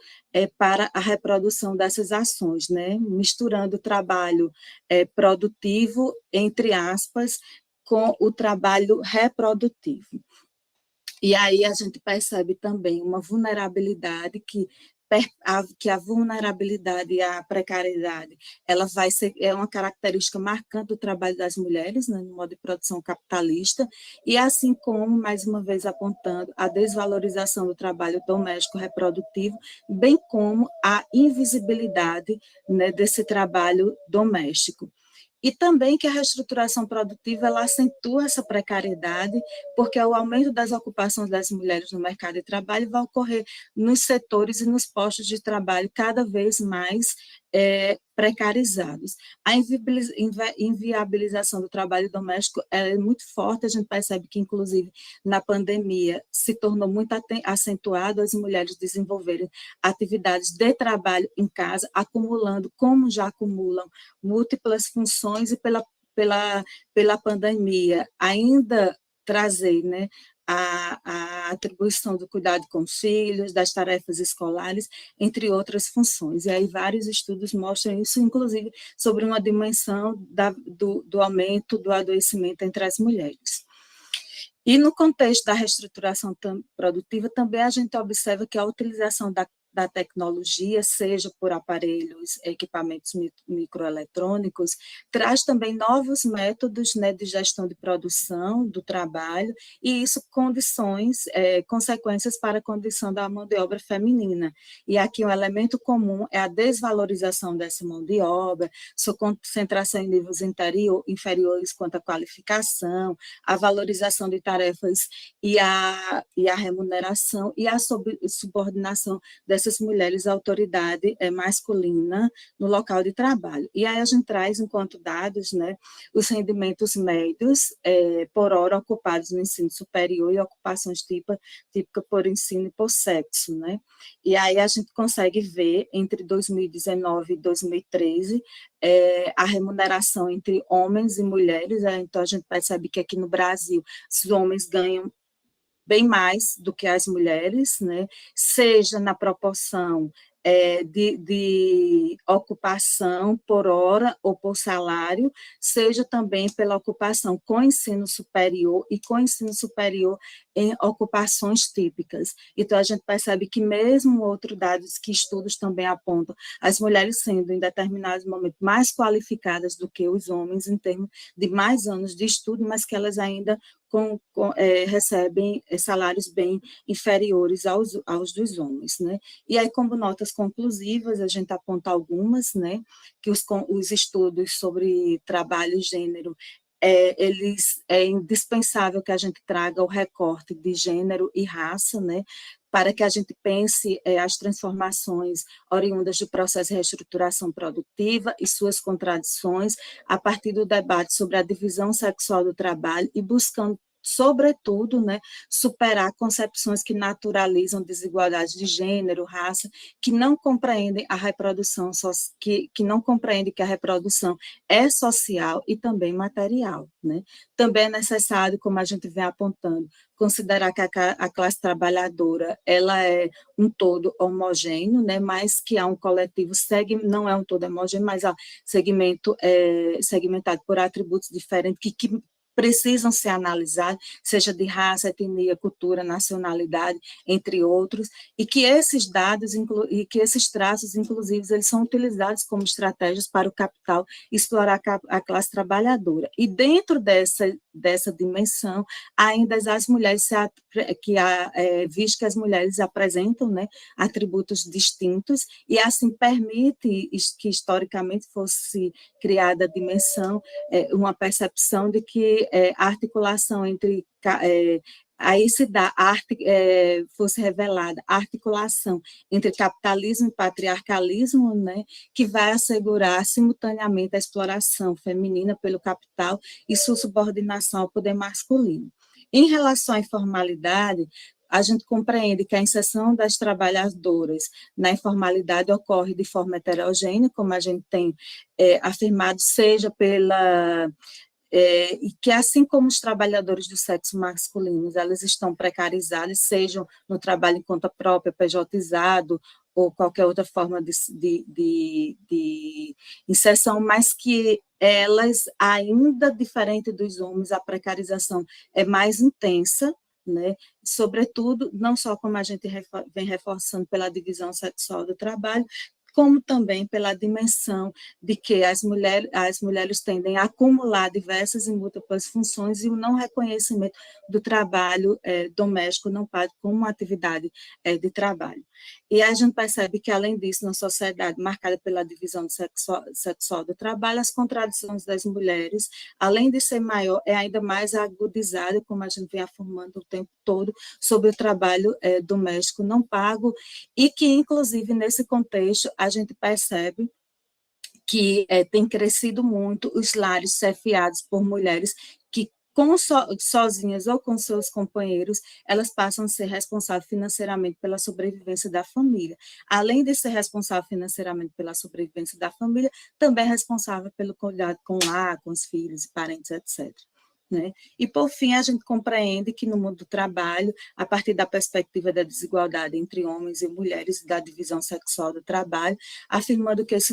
para a reprodução dessas ações, né? Misturando o trabalho produtivo, entre aspas, com o trabalho reprodutivo. E aí a gente percebe também uma vulnerabilidade que a vulnerabilidade e a precariedade, ela vai ser, é uma característica marcante do trabalho das mulheres, né, no modo de produção capitalista, e assim como, mais uma vez apontando, a desvalorização do trabalho doméstico reprodutivo, bem como a invisibilidade, né, desse trabalho doméstico. E também que a reestruturação produtiva ela acentua essa precariedade, porque o aumento das ocupações das mulheres no mercado de trabalho vai ocorrer nos setores e nos postos de trabalho cada vez mais precarizados. A inviabilização do trabalho doméstico é muito forte, a gente percebe que, inclusive, na pandemia, se tornou muito acentuado as mulheres desenvolverem atividades de trabalho em casa, acumulando, como já acumulam, múltiplas funções, e pela pandemia ainda trazer, né, a atribuição do cuidado com os filhos, das tarefas escolares, entre outras funções. E aí vários estudos mostram isso, inclusive sobre uma dimensão do aumento do adoecimento entre as mulheres. E no contexto da reestruturação produtiva, também a gente observa que a utilização da tecnologia, seja por aparelhos, equipamentos microeletrônicos, traz também novos métodos, né, de gestão de produção, do trabalho, e isso consequências para a condição da mão de obra feminina. E aqui um elemento comum é a desvalorização dessa mão de obra, sua concentração em níveis inferiores quanto à qualificação, a valorização de tarefas e a remuneração e a subordinação dessas mulheres à autoridade masculina no local de trabalho. E aí a gente traz, enquanto dados, né, os rendimentos médios por hora ocupados no ensino superior e ocupações típicas por ensino e por sexo, né? E aí a gente consegue ver, entre 2019 e 2013, a remuneração entre homens e mulheres, então a gente percebe que aqui no Brasil os homens ganham bem mais do que as mulheres, né? Seja na proporção de ocupação por hora ou por salário, seja também pela ocupação com ensino superior e com ensino superior em ocupações típicas. Então, a gente percebe que mesmo outros dados que estudos também apontam, as mulheres sendo em determinados momentos mais qualificadas do que os homens em termos de mais anos de estudo, mas que elas ainda recebem salários bem inferiores aos dos homens, né? E aí, como notas conclusivas, a gente aponta algumas, né? Que os estudos sobre trabalho e gênero, é indispensável que a gente traga o recorte de gênero e raça, né? Para que a gente pense as transformações oriundas do processo de reestruturação produtiva e suas contradições a partir do debate sobre a divisão sexual do trabalho e buscando, sobretudo, né, superar concepções que naturalizam desigualdades de gênero, raça, que não compreendem a reprodução, que não compreendem que a reprodução é social e também material, né? Também é necessário, como a gente vem apontando, considerar que a classe trabalhadora ela é um todo homogêneo, né, mas que há um coletivo, não é um todo homogêneo, mas há segmentado por atributos diferentes que precisam ser analisados, seja de raça, etnia, cultura, nacionalidade, entre outros, e que esses dados e que esses traços, inclusive, eles são utilizados como estratégias para o capital explorar a classe trabalhadora. E dentro dessa dimensão, ainda as mulheres, visto que as mulheres apresentam, né, atributos distintos, e assim permite que historicamente fosse criada a dimensão, uma percepção de que a articulação entre aí se dá, fosse revelada a articulação entre capitalismo e patriarcalismo, né, que vai assegurar simultaneamente a exploração feminina pelo capital e sua subordinação ao poder masculino. Em relação à informalidade, a gente compreende que a inserção das trabalhadoras na informalidade ocorre de forma heterogênea, como a gente tem afirmado, seja e que assim como os trabalhadores do sexo masculino, elas estão precarizadas, sejam no trabalho em conta própria, pejotizado, ou qualquer outra forma de inserção, mas que elas, ainda diferente dos homens, a precarização é mais intensa, né? Sobretudo, não só como a gente vem reforçando pela divisão sexual do trabalho, como também pela dimensão de que as mulheres tendem a acumular diversas e múltiplas funções e o não reconhecimento do trabalho doméstico não pago como uma atividade de trabalho. E a gente percebe que, além disso, na sociedade marcada pela divisão sexual do trabalho, as contradições das mulheres, além de ser maior, é ainda mais agudizada, como a gente vem afirmando o tempo todo, sobre o trabalho doméstico não pago, e que, inclusive, nesse contexto, a gente percebe que tem crescido muito os lares chefiados por mulheres que, sozinhas ou com seus companheiros, elas passam a ser responsáveis financeiramente pela sobrevivência da família. Além de ser responsável financeiramente pela sobrevivência da família, também é responsável pelo cuidado com o lar, com os filhos, parentes, etc. Né? E, por fim, a gente compreende que no mundo do trabalho, a partir da perspectiva da desigualdade entre homens e mulheres, da divisão sexual do trabalho, afirmando que esse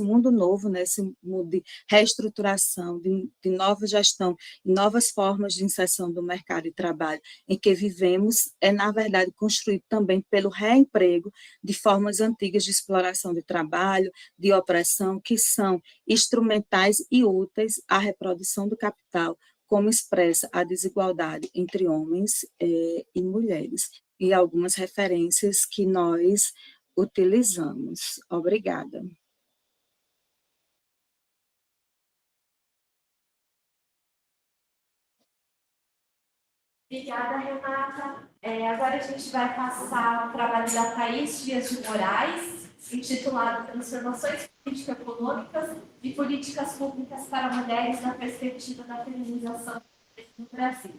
mundo novo, né, esse mundo de reestruturação, de nova gestão, novas formas de inserção do mercado de trabalho em que vivemos, é, na verdade, construído também pelo reemprego de formas antigas de exploração de trabalho, de opressão, que são instrumentais e úteis à reprodução do capital, como expressa a desigualdade entre homens e mulheres, e algumas referências que nós utilizamos. Obrigada. Obrigada, Renata. Agora a gente vai passar o trabalho da Thaís Dias de Moraes, intitulado Transformações Político-Econômicas e Políticas Públicas para Mulheres na Perspectiva da Feminização no Brasil,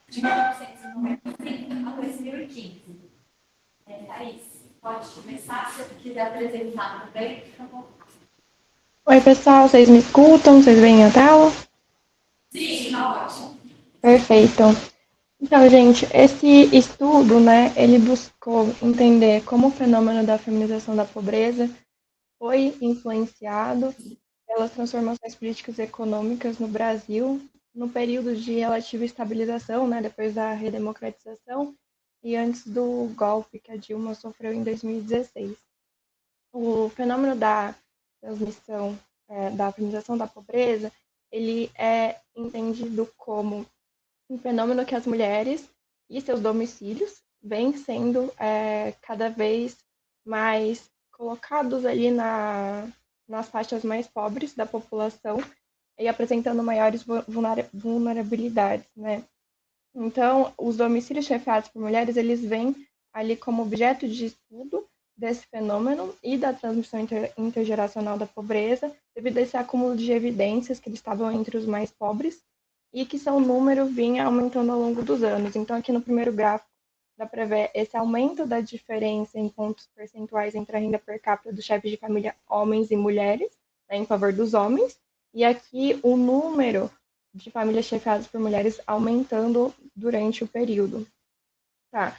de 1995 a 2015. Thaís, pode começar, se você quiser apresentar também, por favor. Oi, pessoal, vocês me escutam? Vocês veem a tela? Sim, tá ótimo. Perfeito. Então, gente, esse estudo, né, ele buscou entender como o fenômeno da feminização da pobreza foi influenciado pelas transformações políticas e econômicas no Brasil no período de relativa estabilização, né, depois da redemocratização e antes do golpe que a Dilma sofreu em 2016. O fenômeno da transmissão, da feminização da pobreza, ele é entendido como um fenômeno que as mulheres e seus domicílios vêm sendo cada vez mais colocados ali nas faixas mais pobres da população e apresentando maiores vulnerabilidades, né? Então, os domicílios chefiados por mulheres, eles vêm ali como objeto de estudo desse fenômeno e da transmissão intergeracional da pobreza, devido a esse acúmulo de evidências que eles estavam entre os mais pobres e que seu número vinha aumentando ao longo dos anos. Então, aqui no primeiro gráfico, dá para ver esse aumento da diferença em pontos percentuais entre a renda per capita dos chefes de família, homens e mulheres, né, em favor dos homens, e aqui o número de famílias chefiadas por mulheres aumentando durante o período. Tá.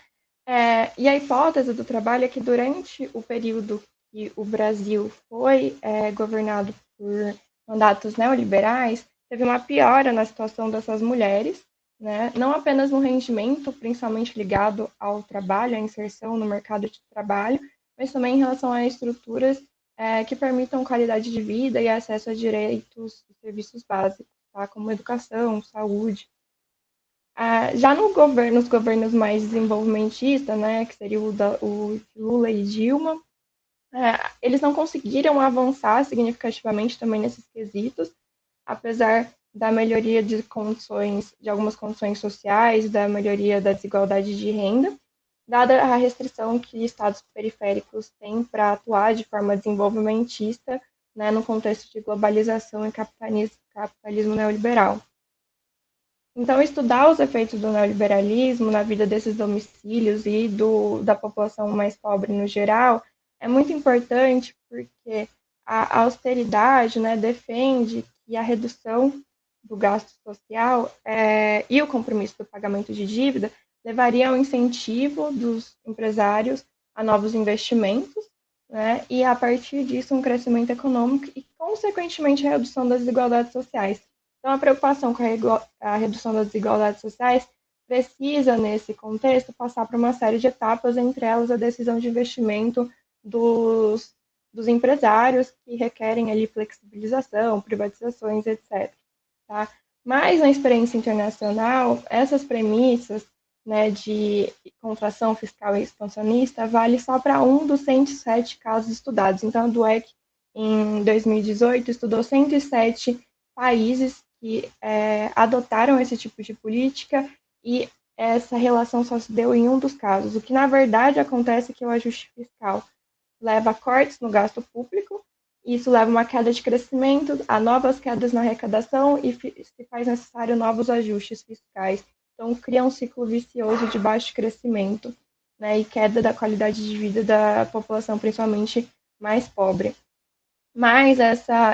E a hipótese do trabalho é que durante o período que o Brasil foi governado por mandatos neoliberais, teve uma piora na situação dessas mulheres, né? Não apenas no rendimento, principalmente ligado ao trabalho, à inserção no mercado de trabalho, mas também em relação a estruturas que permitam qualidade de vida e acesso a direitos e serviços básicos, tá? Como educação, saúde. Já nos governos mais desenvolvimentistas, né, que seria o Lula e Dilma, eles não conseguiram avançar significativamente também nesses quesitos, apesar da melhoria de condições, de algumas condições sociais, da melhoria da desigualdade de renda, dada a restrição que estados periféricos têm para atuar de forma desenvolvimentista, né, no contexto de globalização e capitalismo neoliberal. Então, estudar os efeitos do neoliberalismo na vida desses domicílios e da população mais pobre no geral é muito importante porque a austeridade, né, defende que a redução do gasto social e o compromisso do pagamento de dívida levaria ao incentivo dos empresários a novos investimentos, né, e a partir disso um crescimento econômico e, consequentemente, a redução das desigualdades sociais. Então, a preocupação com a redução das desigualdades sociais precisa, nesse contexto, passar por uma série de etapas, entre elas a decisão de investimento dos empresários, que requerem ali flexibilização, privatizações, etc. Tá? Mas, na experiência internacional, essas premissas, né, de contração fiscal e expansionista vale só para um dos 107 casos estudados. Então, a DUEC, em 2018, estudou 107 países que adotaram esse tipo de política e essa relação só se deu em um dos casos. O que, na verdade, acontece é que o ajuste fiscal leva a cortes no gasto público, isso leva a uma queda de crescimento, a novas quedas na arrecadação e se faz necessário novos ajustes fiscais. Então, cria um ciclo vicioso de baixo crescimento, né, e queda da qualidade de vida da população, principalmente mais pobre. Mas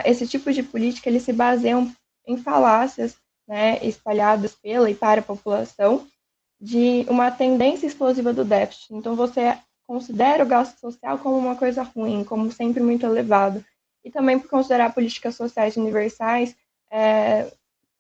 esse tipo de política, eles se baseiam em falácias, né, espalhadas pela e para a população, de uma tendência explosiva do déficit. Então, você considera o gasto social como uma coisa ruim, como sempre muito elevado. E também por considerar políticas sociais universais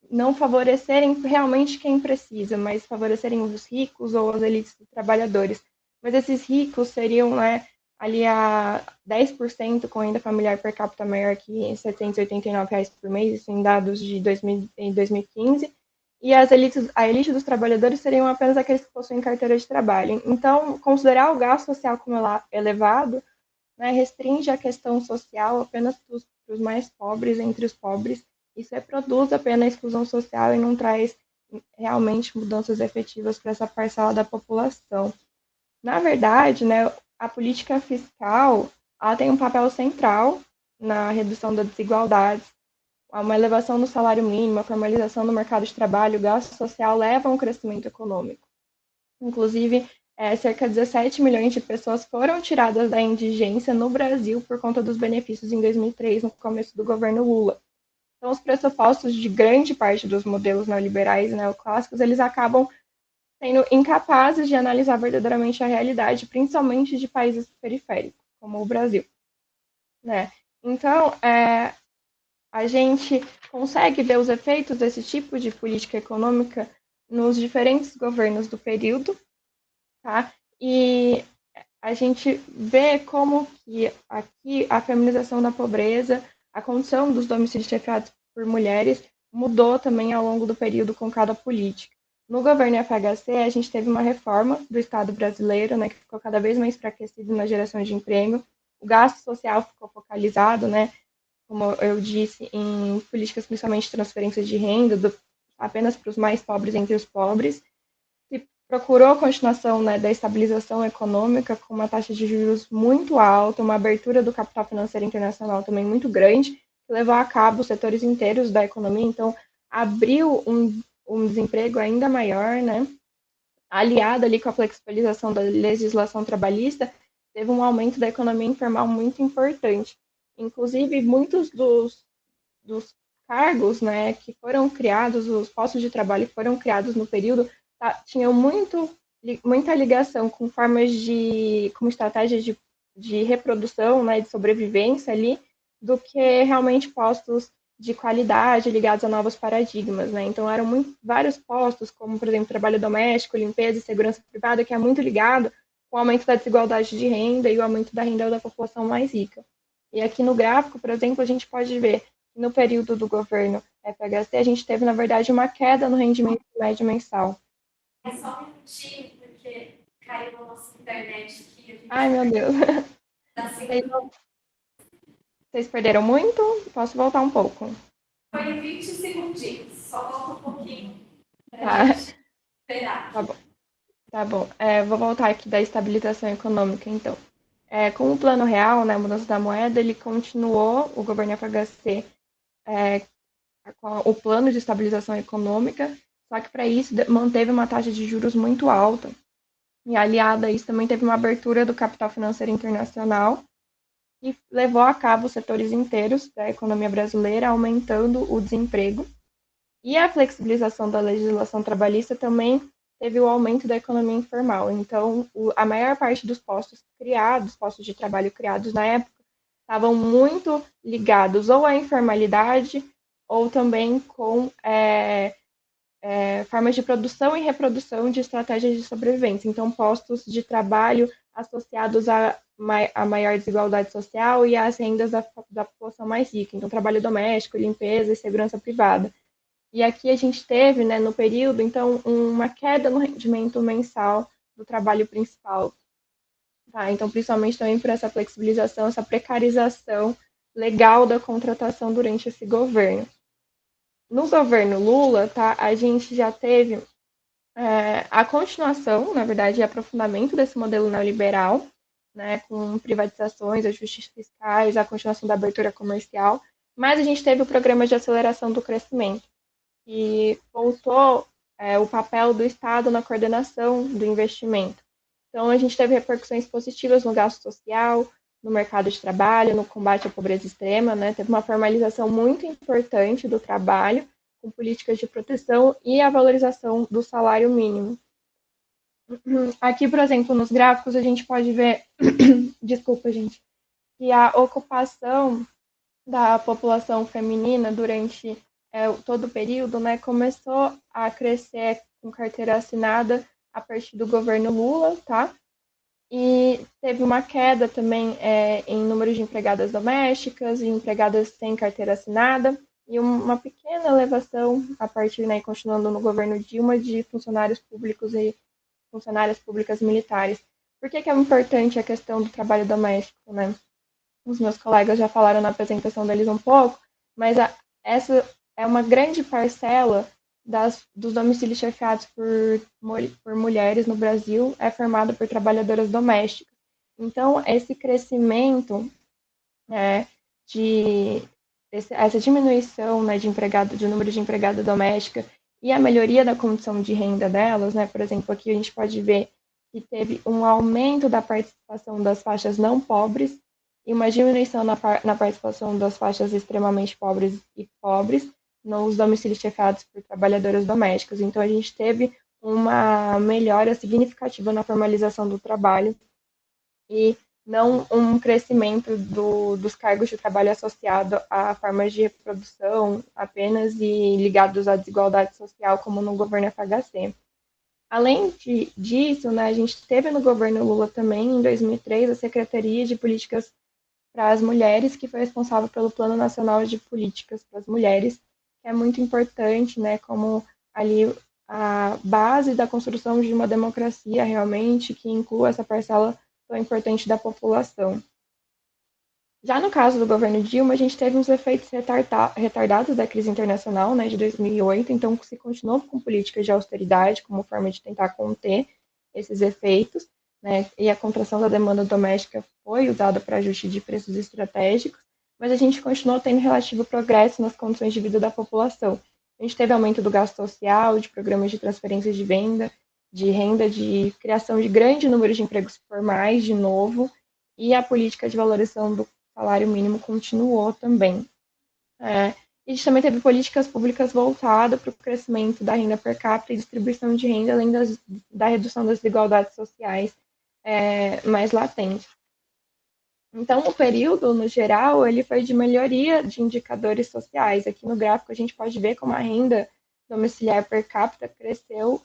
não favorecerem realmente quem precisa, mas favorecerem os ricos ou as elites dos trabalhadores. Mas esses ricos seriam, né, ali a 10% com renda familiar per capita maior que R$ 789 por mês, isso em dados de 2015, e a elite dos trabalhadores seriam apenas aqueles que possuem carteira de trabalho. Então, considerar o gasto social como elevado, né, restringe a questão social apenas para os mais pobres, entre os pobres, isso reproduz apenas a exclusão social e não traz realmente mudanças efetivas para essa parcela da população. Na verdade, né, a política fiscal ela tem um papel central na redução das desigualdades. Uma elevação do salário mínimo, a formalização do mercado de trabalho, o gasto social levam a um crescimento econômico. Inclusive, cerca de 17 milhões de pessoas foram tiradas da indigência no Brasil por conta dos benefícios em 2003, no começo do governo Lula. Então, os pressupostos de grande parte dos modelos neoliberais e neoclássicos, eles acabam sendo incapazes de analisar verdadeiramente a realidade, principalmente de países periféricos, como o Brasil, né? Então, a gente consegue ver os efeitos desse tipo de política econômica nos diferentes governos do período, tá? E a gente vê como que aqui a feminização da pobreza, a condição dos domicílios chefiados por mulheres mudou também ao longo do período com cada política. No governo FHC, a gente teve uma reforma do Estado brasileiro, né, que ficou cada vez mais enfraquecido na geração de emprego. O gasto social ficou focalizado, né, como eu disse, em políticas principalmente de transferência de renda, apenas para os mais pobres entre os pobres. Se procurou a continuação, né, da estabilização econômica com uma taxa de juros muito alta, uma abertura do capital financeiro internacional também muito grande, que levou a cabo setores inteiros da economia, então abriu um desemprego ainda maior, né? Aliado ali com a flexibilização da legislação trabalhista, teve um aumento da economia informal muito importante. Inclusive, muitos dos cargos, né, que foram criados, os postos de trabalho que foram criados no período, tinham muita ligação com formas com estratégias de reprodução, né, de sobrevivência ali, do que realmente postos de qualidade ligados a novos paradigmas, né? Então eram vários postos, como por exemplo trabalho doméstico, limpeza e segurança privada, que é muito ligado com o aumento da desigualdade de renda e o aumento da renda da população mais rica. E aqui no gráfico, por exemplo, a gente pode ver que no período do governo FHC a gente teve, na verdade, uma queda no rendimento médio mensal. É só um minutinho, porque caiu a nossa internet aqui. Ai, meu Deus. Vocês perderam muito? Posso voltar um pouco? Foi 20 segundinhos, só volta um pouquinho. Tá. Esperar. Tá bom. Vou voltar aqui da estabilização econômica, então. Com o Plano Real, né, a mudança da moeda, ele continuou, o governo FHC, com o plano de estabilização econômica, só que para isso manteve uma taxa de juros muito alta. E aliada a isso também teve uma abertura do capital financeiro internacional, que levou a cabo os setores inteiros da economia brasileira, aumentando o desemprego. E a flexibilização da legislação trabalhista também teve o aumento da economia informal. Então, a maior parte dos postos de trabalho criados na época, estavam muito ligados ou à informalidade ou também com formas de produção e reprodução de estratégias de sobrevivência. Então, postos de trabalho associados a maior desigualdade social e às rendas da população mais rica. Então, trabalho doméstico, limpeza e segurança privada. E aqui a gente teve, né, no período, então, uma queda no rendimento mensal do trabalho principal. Tá? Então, principalmente também por essa flexibilização, essa precarização legal da contratação durante esse governo. No governo Lula, tá, a gente já teve a continuação, na verdade, e aprofundamento desse modelo neoliberal, né, com privatizações, ajustes fiscais, a continuação da abertura comercial, mas a gente teve o programa de aceleração do crescimento, que voltou o papel do Estado na coordenação do investimento. Então, a gente teve repercussões positivas no gasto social, no mercado de trabalho, no combate à pobreza extrema, né? Teve uma formalização muito importante do trabalho, com políticas de proteção e a valorização do salário mínimo. Aqui, por exemplo, nos gráficos, a gente pode ver, desculpa, gente, que a ocupação da população feminina durante todo o período, né, começou a crescer com carteira assinada a partir do governo Lula, tá? E teve uma queda também em número de empregadas domésticas e empregadas sem carteira assinada, e uma pequena elevação a partir, né, continuando no governo Dilma, de funcionários públicos e funcionárias públicas militares. Por que é importante a questão do trabalho doméstico, né? Os meus colegas já falaram na apresentação deles um pouco, mas essa é uma grande parcela dos domicílios chefiados por mulheres no Brasil, é formada por trabalhadoras domésticas. Então, esse crescimento essa diminuição, né, de número de empregada doméstica e a melhoria da condição de renda delas, né, por exemplo, aqui a gente pode ver que teve um aumento da participação das faixas não pobres e uma diminuição na participação das faixas extremamente pobres e pobres nos domicílios chefiados por trabalhadoras domésticas. Então, a gente teve uma melhora significativa na formalização do trabalho e não um crescimento dos cargos de trabalho associado a formas de reprodução apenas e ligados à desigualdade social, como no governo FHC. Além disso, né, a gente teve no governo Lula também, em 2003, a Secretaria de Políticas para as Mulheres, que foi responsável pelo Plano Nacional de Políticas para as Mulheres, que é muito importante, né, como ali a base da construção de uma democracia realmente, que inclua essa parcela tão importante da população. Já no caso do governo Dilma, a gente teve uns efeitos retardados da crise internacional, né, de 2008, então se continuou com políticas de austeridade como forma de tentar conter esses efeitos, né, e a contração da demanda doméstica foi usada para ajuste de preços estratégicos, mas a gente continuou tendo relativo progresso nas condições de vida da população. A gente teve aumento do gasto social, de programas de transferências de renda, de criação de grande número de empregos formais, de novo, e a política de valorização do salário mínimo continuou também. A gente também teve políticas públicas voltadas para o crescimento da renda per capita e distribuição de renda, além da redução das desigualdades sociais mais latentes. Então, o período, no geral, ele foi de melhoria de indicadores sociais. Aqui no gráfico a gente pode ver como a renda domiciliar per capita cresceu,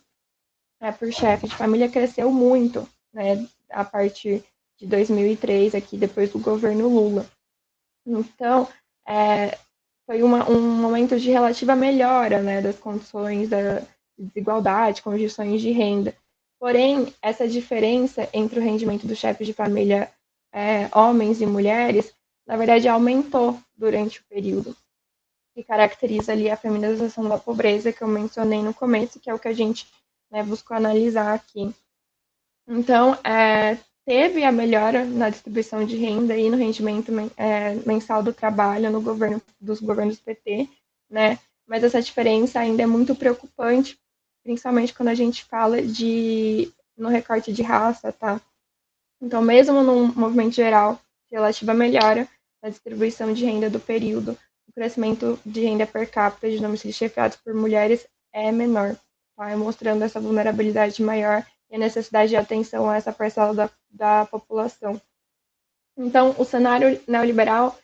por chefe de família, cresceu muito, né, a partir de 2003, aqui depois do governo Lula. Então, foi um momento de relativa melhora, né, das condições da desigualdade, condições de renda. Porém, essa diferença entre o rendimento dos chefes de família, homens e mulheres, na verdade, aumentou durante o período, que caracteriza ali a feminização da pobreza que eu mencionei no começo, que é o que a gente, né, buscou analisar aqui. Então, teve a melhora na distribuição de renda e no rendimento mensal do trabalho dos governos PT, né? Mas essa diferença ainda é muito preocupante, principalmente quando a gente fala no recorte de raça, tá? Então, mesmo num movimento geral, relativa melhora na distribuição de renda do período, o crescimento de renda per capita de domicílios chefiados por mulheres é menor, tá? Mostrando essa vulnerabilidade maior e a necessidade de atenção a essa parcela da população. Então, o cenário neoliberal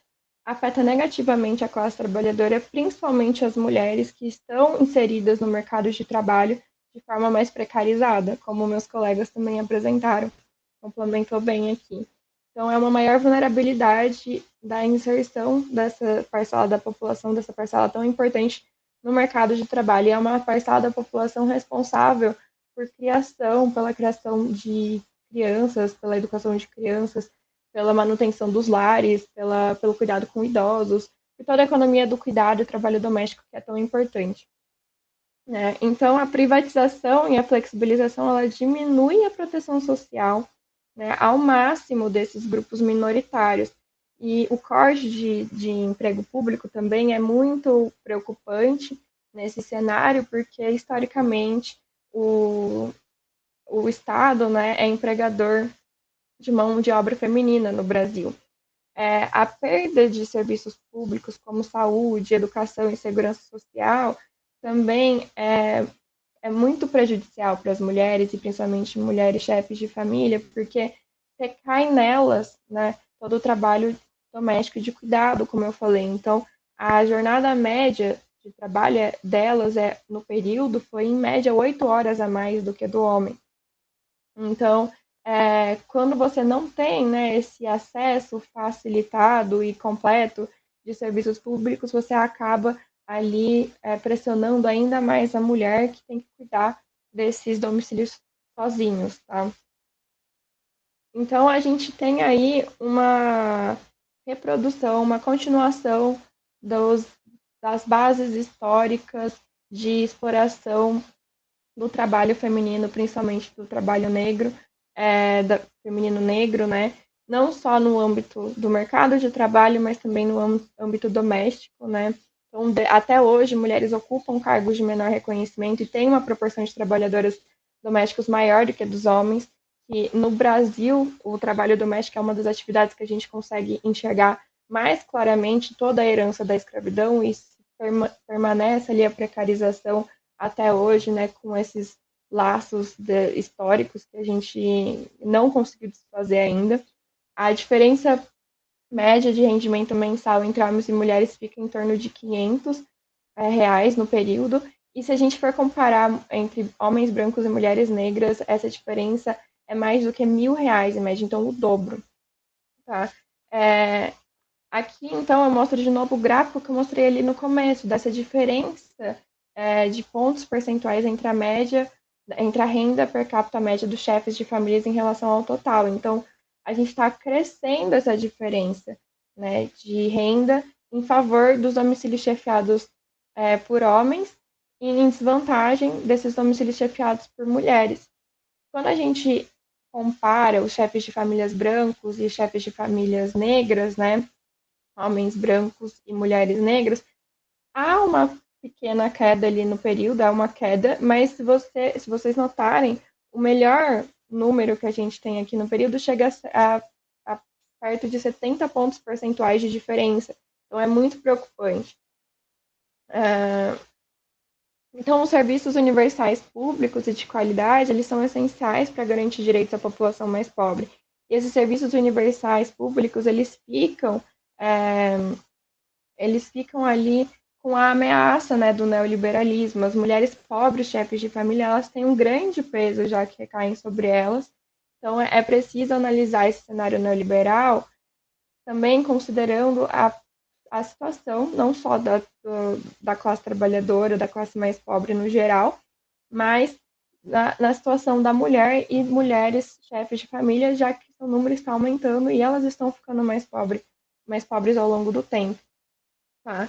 afeta negativamente a classe trabalhadora, principalmente as mulheres que estão inseridas no mercado de trabalho de forma mais precarizada, como meus colegas também apresentaram, complementou bem aqui. Então, é uma maior vulnerabilidade da inserção dessa parcela da população, dessa parcela tão importante no mercado de trabalho. E é uma parcela da população responsável pela criação de crianças, pela educação de crianças, pela manutenção dos lares, pelo cuidado com idosos, e toda a economia do cuidado e trabalho doméstico que é tão importante. Então, a privatização e a flexibilização, ela diminui a proteção social, né, ao máximo desses grupos minoritários. E o corte de emprego público também é muito preocupante nesse cenário, porque, historicamente, o Estado, né, é empregador de mão de obra feminina no Brasil. A perda de serviços públicos como saúde, educação e segurança social também é muito prejudicial para as mulheres, e principalmente mulheres chefes de família, porque recai nelas, né, todo o trabalho doméstico de cuidado, como eu falei. Então, a jornada média de trabalho delas no período foi, em média, 8 horas a mais do que a do homem. Então, quando você não tem, né, esse acesso facilitado e completo de serviços públicos, você acaba ali pressionando ainda mais a mulher que tem que cuidar desses domicílios sozinhos, tá? Então, a gente tem aí uma reprodução, uma continuação das bases históricas de exploração do trabalho feminino, principalmente do trabalho negro, feminino negro, né? Não só no âmbito do mercado de trabalho, mas também no âmbito doméstico, né? Então, até hoje, mulheres ocupam cargos de menor reconhecimento e tem uma proporção de trabalhadoras domésticas maior do que a dos homens. E no Brasil, o trabalho doméstico é uma das atividades que a gente consegue enxergar mais claramente toda a herança da escravidão, e permanece ali a precarização até hoje, né, com esses laços históricos que a gente não conseguiu desfazer ainda. A diferença média de rendimento mensal entre homens e mulheres fica em torno de R$ 500 reais no período. E se a gente for comparar entre homens brancos e mulheres negras, essa diferença é mais do que R$ 1.000 em média, então o dobro. Tá? Aqui, então, eu mostro de novo o gráfico que eu mostrei ali no começo, dessa diferença de pontos percentuais entre a média, entre a renda per capita média dos chefes de famílias em relação ao total. Então, a gente está crescendo essa diferença, né, de renda em favor dos domicílios chefiados por homens e em desvantagem desses domicílios chefiados por mulheres. Quando a gente compara os chefes de famílias brancos e chefes de famílias negras, né, homens brancos e mulheres negras, há uma pequena queda ali no período, há uma queda, mas se vocês notarem, o melhor número que a gente tem aqui no período chega a perto de 70 pontos percentuais de diferença. Então, é muito preocupante. Então, os serviços universais públicos e de qualidade, eles são essenciais para garantir direitos à população mais pobre. E esses serviços universais públicos, eles ficam ali com a ameaça, né, do neoliberalismo. As mulheres pobres, chefes de família, elas têm um grande peso já que recaem sobre elas. Então, é preciso analisar esse cenário neoliberal também considerando a situação, não só da classe trabalhadora, da classe mais pobre no geral, mas na situação da mulher e mulheres chefes de família, já que o número está aumentando e elas estão ficando mais pobres ao longo do tempo. Tá?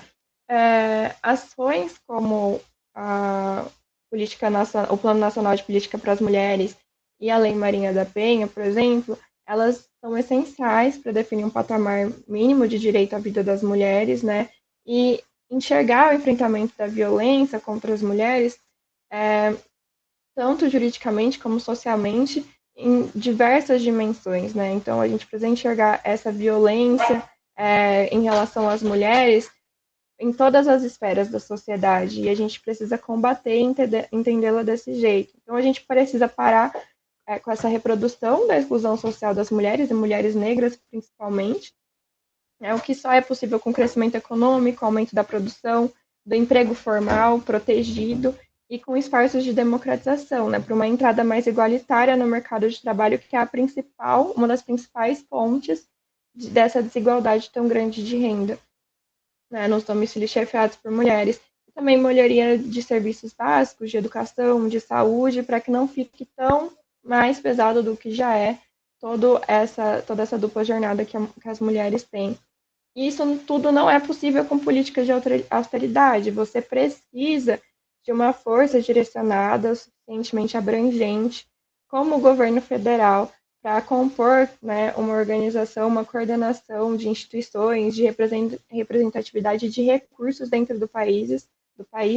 Ações como o Plano Nacional de Política para as Mulheres e a Lei Maria da Penha, por exemplo, elas são essenciais para definir um patamar mínimo de direito à vida das mulheres, né? E enxergar o enfrentamento da violência contra as mulheres, tanto juridicamente como socialmente, em diversas dimensões, né? Então, a gente precisa enxergar essa violência em relação às mulheres em todas as esferas da sociedade, e a gente precisa combater e entendê-la desse jeito. Então, a gente precisa parar com essa reprodução da exclusão social das mulheres, e mulheres negras principalmente, o que só é possível com crescimento econômico, aumento da produção, do emprego formal, protegido, e com esforços de democratização, né, para uma entrada mais igualitária no mercado de trabalho, que é uma das principais fontes dessa desigualdade tão grande de renda, né, nos domicílios chefiados por mulheres. E também melhoria de serviços básicos, de educação, de saúde, para que não fique tão mais pesado do que já é toda essa dupla jornada que as mulheres têm. E isso tudo não é possível com políticas de austeridade. Você precisa de uma força direcionada, suficientemente abrangente, como o governo federal, para compor, né, uma organização, uma coordenação de instituições, de representatividade de recursos dentro do país,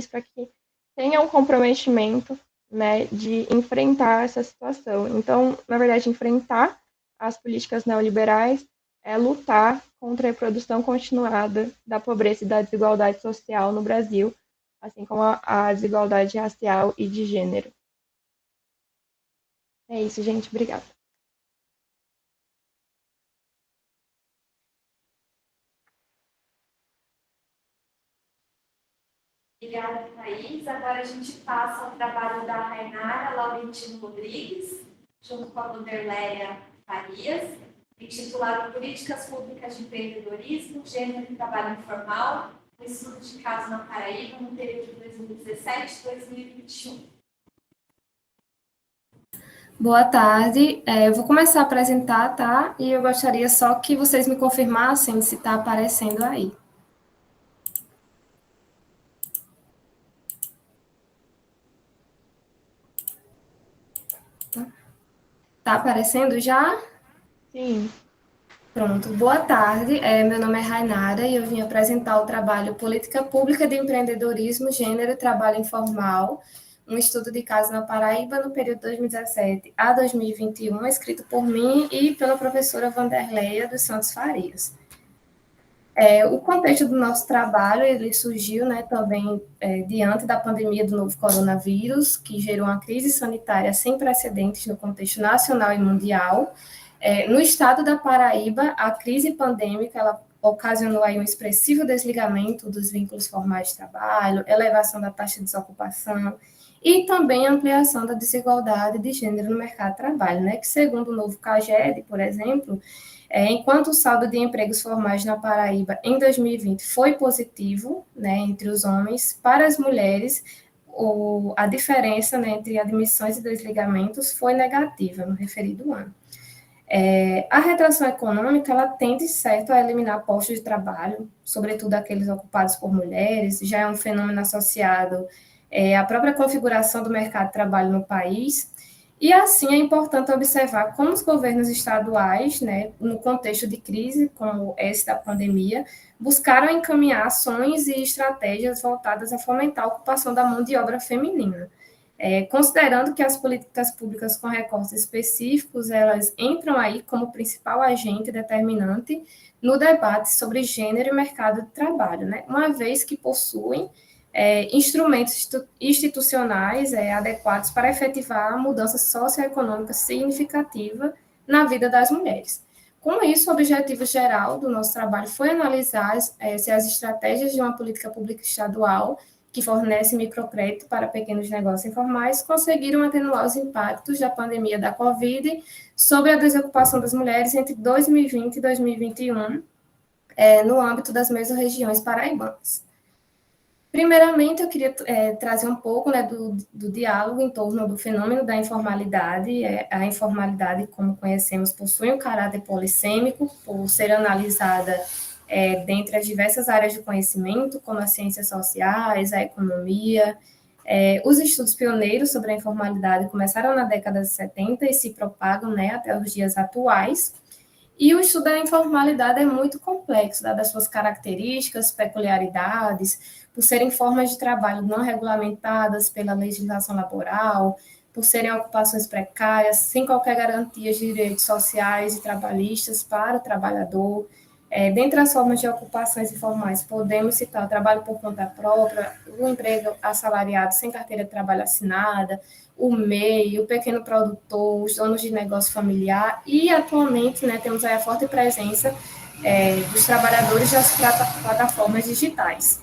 para que tenha um comprometimento, né, de enfrentar essa situação. Então, na verdade, enfrentar as políticas neoliberais é lutar contra a reprodução continuada da pobreza e da desigualdade social no Brasil, assim como a desigualdade racial e de gênero. É isso, gente. Obrigada. Obrigada, Thaís. Agora a gente passa ao trabalho da Rainara Laurentino Rodrigues, junto com a Vanderléia Farias, intitulado Políticas Públicas de Empreendedorismo, Gênero e Trabalho Informal, um estudo de caso na Paraíba no período de 2017-2021. Boa tarde, eu vou começar a apresentar, tá? E eu gostaria só que vocês me confirmassem se está aparecendo aí. Tá aparecendo já? Sim. Pronto. Boa tarde, meu nome é Rainara e eu vim apresentar o trabalho Política Pública de Empreendedorismo, Gênero e Trabalho Informal, um estudo de caso na Paraíba no período 2017 a 2021, escrito por mim e pela professora Vanderléia dos Santos Farias. O contexto do nosso trabalho, ele surgiu, né, também diante da pandemia do novo coronavírus, que gerou uma crise sanitária sem precedentes no contexto nacional e mundial. No estado da Paraíba, a crise pandêmica, ela ocasionou aí um expressivo desligamento dos vínculos formais de trabalho, elevação da taxa de desocupação e também ampliação da desigualdade de gênero no mercado de trabalho, né, que segundo o novo CAGED, por exemplo, enquanto o saldo de empregos formais na Paraíba em 2020 foi positivo, né, entre os homens, para as mulheres, a diferença, né, entre admissões e desligamentos foi negativa no referido ano. A retração econômica, ela tende, certo, a eliminar postos de trabalho, sobretudo aqueles ocupados por mulheres, já é um fenômeno associado à própria configuração do mercado de trabalho no país. E, assim, é importante observar como os governos estaduais, né, no contexto de crise, como esse da pandemia, buscaram encaminhar ações e estratégias voltadas a fomentar a ocupação da mão de obra feminina. Considerando que as políticas públicas com recortes específicos, elas entram aí como principal agente determinante no debate sobre gênero e mercado de trabalho, né, uma vez que possuem instrumentos institucionais adequados para efetivar a mudança socioeconômica significativa na vida das mulheres. Com isso, o objetivo geral do nosso trabalho foi analisar se as estratégias de uma política pública estadual que fornece microcrédito para pequenos negócios informais conseguiram atenuar os impactos da pandemia da Covid sobre a desocupação das mulheres entre 2020 e 2021, no âmbito das mesorregiões paraibanas. Primeiramente, eu queria trazer um pouco, né, do diálogo em torno do fenômeno da informalidade. A informalidade, como conhecemos, possui um caráter polissêmico, por ser analisada dentre as diversas áreas do conhecimento, como as ciências sociais, a economia. Os estudos pioneiros sobre a informalidade começaram na década de 70 e se propagam, né, até os dias atuais. E o estudo da informalidade é muito complexo, dadas as suas características, peculiaridades, por serem formas de trabalho não regulamentadas pela legislação laboral, por serem ocupações precárias, sem qualquer garantia de direitos sociais e trabalhistas para o trabalhador. Dentre as formas de ocupações informais, podemos citar o trabalho por conta própria, o emprego assalariado sem carteira de trabalho assinada, o MEI, o pequeno produtor, os donos de negócio familiar e, atualmente, né, temos aí a forte presença dos trabalhadores das plataformas digitais.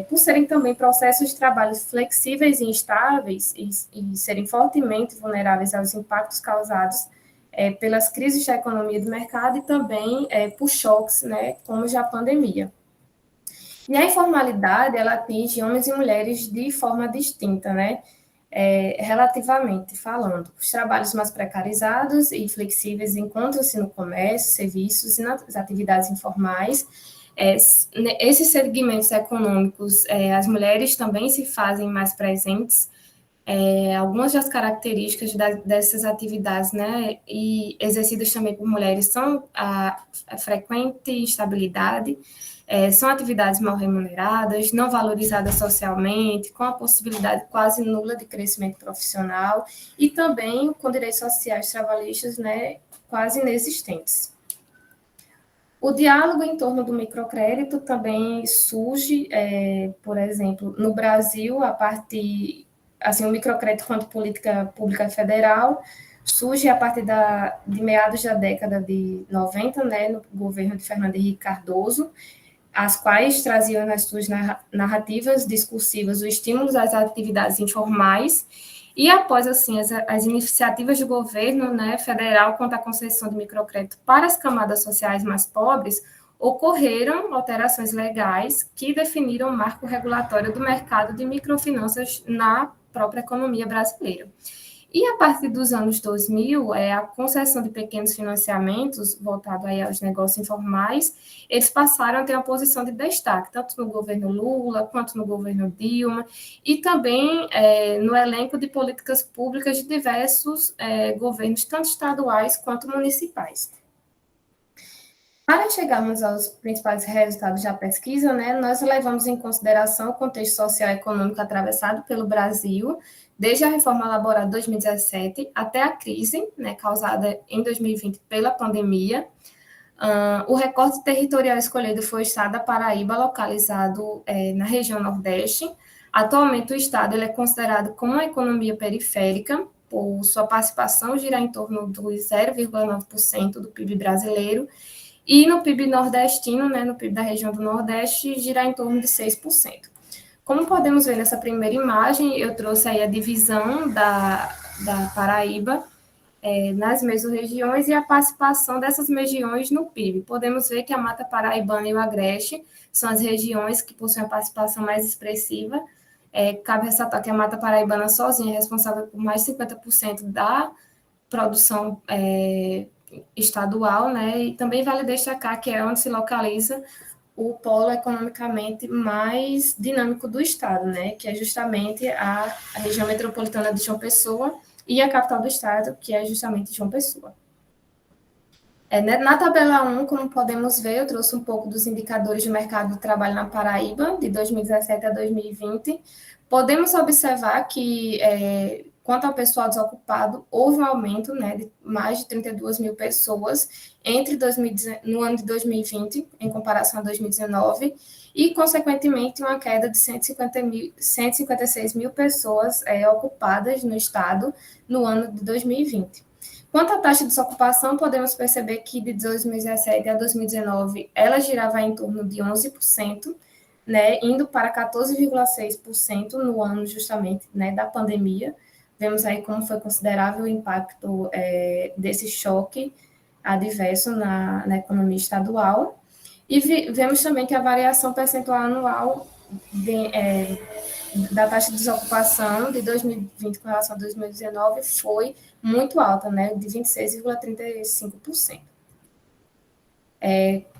Por serem também processos de trabalho flexíveis e instáveis e serem fortemente vulneráveis aos impactos causados pelas crises da economia e do mercado e também por choques, né, como já a pandemia. E a informalidade, ela atinge homens e mulheres de forma distinta, né, relativamente falando. Os trabalhos mais precarizados e flexíveis encontram-se no comércio, serviços e nas atividades informais. Esses segmentos econômicos, as mulheres também se fazem mais presentes. Algumas das características dessas atividades, né, e exercidas também por mulheres são a frequente instabilidade, são atividades mal remuneradas, não valorizadas socialmente, com a possibilidade quase nula de crescimento profissional e também com direitos sociais trabalhistas, né, quase inexistentes. O diálogo em torno do microcrédito também surge, por exemplo, no Brasil, a partir, assim, o microcrédito quanto política pública federal surge a partir de meados da década de 90, né, no governo de Fernando Henrique Cardoso, as quais traziam nas suas narrativas discursivas o estímulo às atividades informais. E após, assim, as iniciativas do governo, né, federal quanto à concessão de microcrédito para as camadas sociais mais pobres, ocorreram alterações legais que definiram o marco regulatório do mercado de microfinanças na própria economia brasileira. E a partir dos anos 2000, a concessão de pequenos financiamentos voltado aí aos negócios informais, eles passaram a ter uma posição de destaque, tanto no governo Lula, quanto no governo Dilma, e também no elenco de políticas públicas de diversos governos, tanto estaduais quanto municipais. Para chegarmos aos principais resultados da pesquisa, né, nós levamos em consideração o contexto social e econômico atravessado pelo Brasil, desde a reforma laboral de 2017 até a crise, né, causada em 2020 pela pandemia. O recorte territorial escolhido foi o estado da Paraíba, localizado na região Nordeste. Atualmente, o estado ele é considerado como uma economia periférica, por sua participação girar em torno dos 0,9% do PIB brasileiro, e no PIB nordestino, né, no PIB da região do Nordeste, girar em torno de 6%. Como podemos ver nessa primeira imagem, eu trouxe aí a divisão da Paraíba nas mesorregiões e a participação dessas regiões no PIB. Podemos ver que a Mata Paraibana e o Agreste são as regiões que possuem a participação mais expressiva. Cabe ressaltar que a Mata Paraibana sozinha é responsável por mais de 50% da produção estadual, né? E também vale destacar que é onde se localiza o polo economicamente mais dinâmico do estado, né? Que é justamente a região metropolitana de João Pessoa e a capital do estado, que é justamente João Pessoa. Na tabela 1, como podemos ver, eu trouxe um pouco dos indicadores de mercado de trabalho na Paraíba, de 2017 a 2020. Podemos observar que, quanto ao pessoal desocupado, houve um aumento, né, de mais de 32 mil pessoas no ano de 2020, em comparação a 2019, e, consequentemente, uma queda de 156 mil pessoas ocupadas no estado no ano de 2020. Quanto à taxa de desocupação, podemos perceber que de 2017 a 2019 ela girava em torno de 11%, né, indo para 14,6% no ano justamente, né, da pandemia. Vemos aí como foi considerável o impacto desse choque adverso na economia estadual. E vemos também que a variação percentual anual da taxa de desocupação de 2020 com relação a 2019 foi muito alta, né, de 26,35%.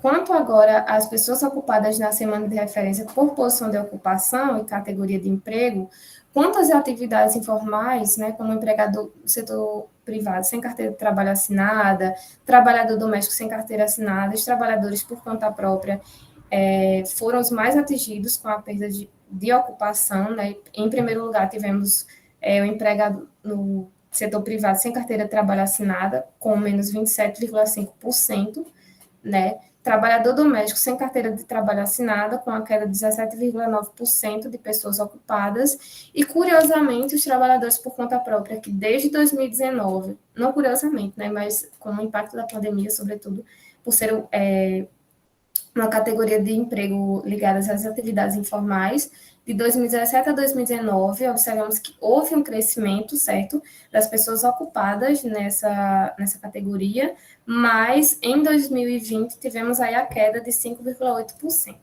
Quanto agora às pessoas ocupadas na semana de referência por posição de ocupação e categoria de emprego, quanto às atividades informais, né, como empregador do setor privado sem carteira de trabalho assinada, trabalhador doméstico sem carteira assinada, os trabalhadores por conta própria, foram os mais atingidos com a perda de ocupação, né? Em primeiro lugar, tivemos o empregado no setor privado sem carteira de trabalho assinada, com menos 27,5%, né? Trabalhador doméstico sem carteira de trabalho assinada, com a queda de 17,9% de pessoas ocupadas, e, curiosamente, os trabalhadores por conta própria, que desde 2019, não curiosamente, né, mas com o impacto da pandemia, sobretudo, por ser uma categoria de emprego ligada às atividades informais, de 2017 a 2019, observamos que houve um crescimento, certo, das pessoas ocupadas nessa categoria, mas em 2020 tivemos aí a queda de 5,8%.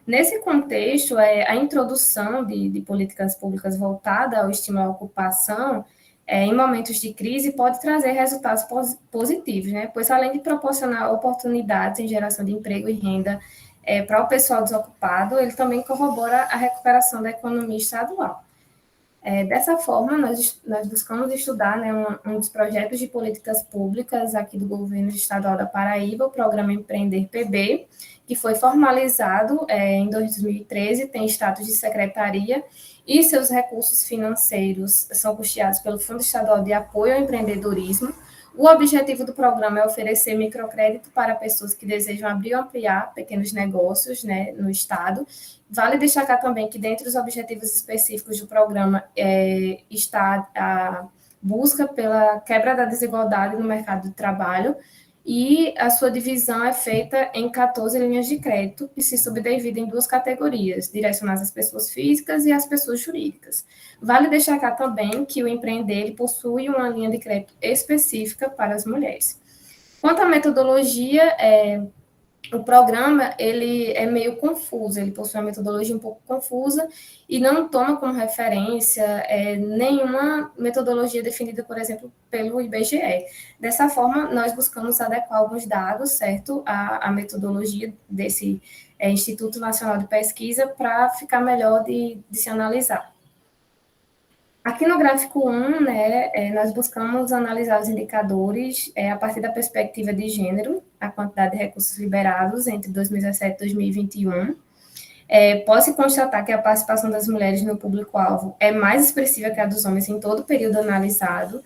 Nesse contexto, a introdução de políticas públicas voltada ao estímulo à ocupação em momentos de crise pode trazer resultados positivos, né? Pois além de proporcionar oportunidades em geração de emprego e renda para o pessoal desocupado, ele também corrobora a recuperação da economia estadual. Dessa forma, nós buscamos estudar, né, um dos projetos de políticas públicas aqui do governo estadual da Paraíba, o programa Empreender PB, que foi formalizado em 2013, tem status de secretaria, e seus recursos financeiros são custeados pelo Fundo Estadual de Apoio ao Empreendedorismo. O objetivo do programa é oferecer microcrédito para pessoas que desejam abrir ou ampliar pequenos negócios, né, no estado. Vale destacar também que, dentre os objetivos específicos do programa, está a busca pela quebra da desigualdade no mercado de trabalho, e a sua divisão é feita em 14 linhas de crédito, que se subdividem em duas categorias, direcionadas às pessoas físicas e às pessoas jurídicas. Vale destacar também que o Empreender possui uma linha de crédito específica para as mulheres. Quanto à metodologia, o programa ele é meio confuso, ele possui uma metodologia um pouco confusa e não toma como referência nenhuma metodologia definida, por exemplo, pelo IBGE. Dessa forma, nós buscamos adequar alguns dados, certo, à metodologia desse Instituto Nacional de Pesquisa para ficar melhor de se analisar. Aqui no gráfico 1, né, nós buscamos analisar os indicadores a partir da perspectiva de gênero, a quantidade de recursos liberados entre 2017 e 2021. Pode-se constatar que a participação das mulheres no público-alvo é mais expressiva que a dos homens em todo o período analisado.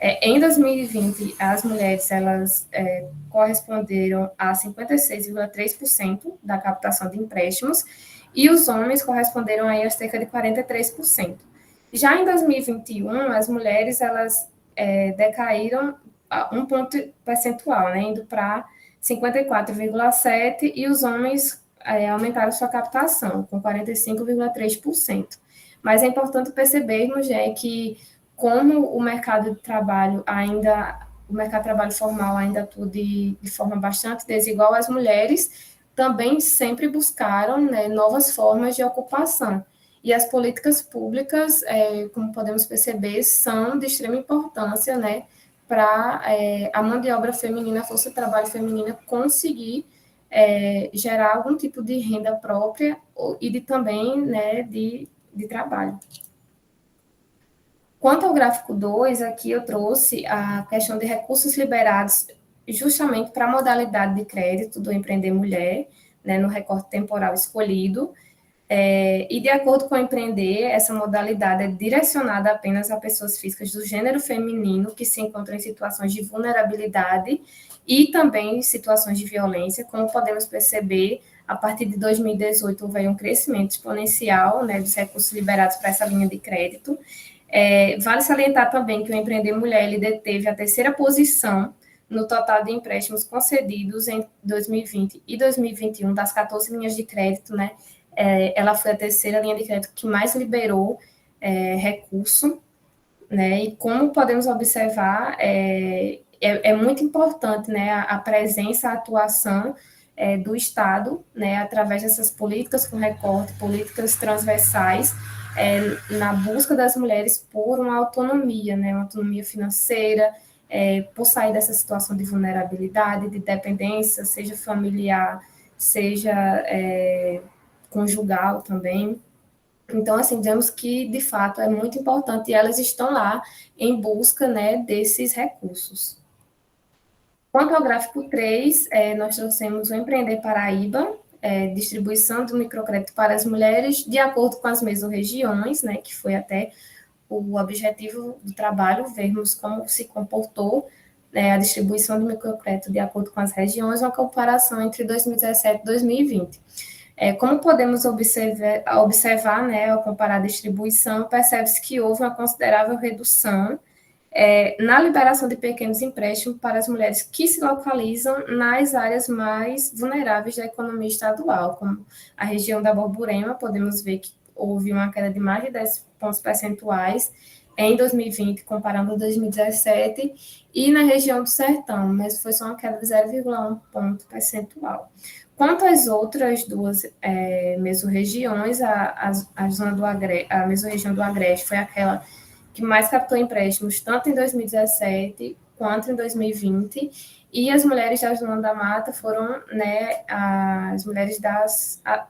Em 2020, as mulheres elas corresponderam a 56,3% da captação de empréstimos e os homens corresponderam aí a cerca de 43%. Já em 2021, as mulheres elas decaíram a 1 ponto percentual, né, indo para 54,7%, e os homens aumentaram sua captação, com 45,3%. Mas é importante percebermos que, como o mercado de trabalho formal ainda atua de forma bastante desigual, as mulheres também sempre buscaram, né, novas formas de ocupação. E as políticas públicas, como podemos perceber, são de extrema importância, né, para a mão de obra feminina, a força de trabalho feminina conseguir gerar algum tipo de renda própria e também, né, de trabalho. Quanto ao gráfico 2, aqui eu trouxe a questão de recursos liberados justamente para a modalidade de crédito do Empreender Mulher, né, no recorte temporal escolhido. E de acordo com o Empreender, essa modalidade é direcionada apenas a pessoas físicas do gênero feminino que se encontram em situações de vulnerabilidade e também em situações de violência. Como podemos perceber, a partir de 2018 houve um crescimento exponencial, né, dos recursos liberados para essa linha de crédito. Vale salientar também que o Empreender Mulher ele deteve a 3ª posição no total de empréstimos concedidos em 2020 e 2021 das 14 linhas de crédito, né? Ela foi a 3ª linha de crédito que mais liberou recurso, né? E como podemos observar, é muito importante, né, a presença, a atuação do Estado, né, através dessas políticas com recorte, políticas transversais, na busca das mulheres por uma autonomia, né, uma autonomia financeira, por sair dessa situação de vulnerabilidade, de dependência, seja familiar, seja conjugal também. Então, assim, vemos que, de fato, é muito importante e elas estão lá em busca, né, desses recursos. Quanto ao gráfico 3, nós trouxemos o Empreender Paraíba, distribuição do microcrédito para as mulheres, de acordo com as mesorregiões, né, que foi até o objetivo do trabalho, vermos como se comportou a distribuição do microcrédito de acordo com as regiões, uma comparação entre 2017 e 2020. Como podemos observar, né, ao comparar a distribuição, percebe-se que houve uma considerável redução na liberação de pequenos empréstimos para as mulheres que se localizam nas áreas mais vulneráveis da economia estadual, como a região da Borborema. Podemos ver que houve uma queda de mais de 10 pontos percentuais em 2020, comparando a 2017, e na região do Sertão, mas foi só uma queda de 0,1 ponto percentual. Quanto às outras duas mesorregiões, a mesorregião do Agreste foi aquela que mais captou empréstimos, tanto em 2017 quanto em 2020, e as mulheres da Zona da Mata foram, né,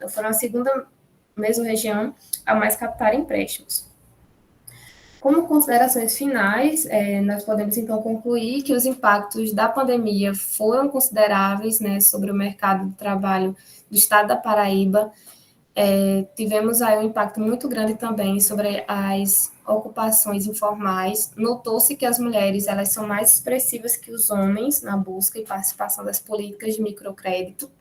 foram a segunda mesorregião a mais captar empréstimos. Como considerações finais, nós podemos então concluir que os impactos da pandemia foram consideráveis, né, sobre o mercado de trabalho do estado da Paraíba. Tivemos aí um impacto muito grande também sobre as ocupações informais. Notou-se que as mulheres elas são mais expressivas que os homens na busca e participação das políticas de microcrédito.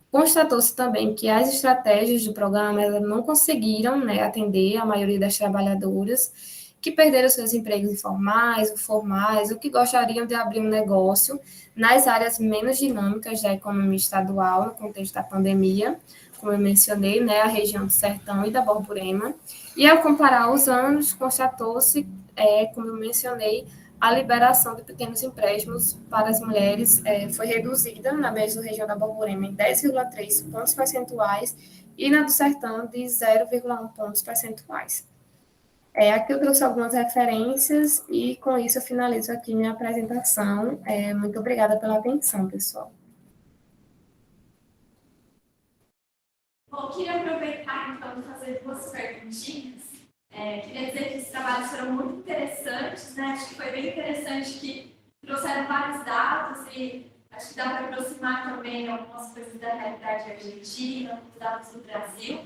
Constatou-se também que as estratégias do programa elas não conseguiram, né, atender a maioria das trabalhadoras que perderam seus empregos informais ou formais, ou que gostariam de abrir um negócio nas áreas menos dinâmicas da economia estadual no contexto da pandemia, como eu mencionei, né, a região do Sertão e da Borborema. E ao comparar os anos, constatou-se, como eu mencionei, a liberação de pequenos empréstimos para as mulheres foi reduzida na mesma região da Borborema em 10,3 pontos percentuais e na do Sertão de 0,1 pontos percentuais. Aqui eu trouxe algumas referências e com isso eu finalizo aqui minha apresentação. Muito obrigada pela atenção, pessoal. Bom, queria aproveitar então e fazer 2 perguntinhas. Queria dizer que os trabalhos foram muito interessantes, né? Acho que foi bem interessante que trouxeram vários dados e acho que dá para aproximar também algumas coisas da realidade argentina, os dados do Brasil.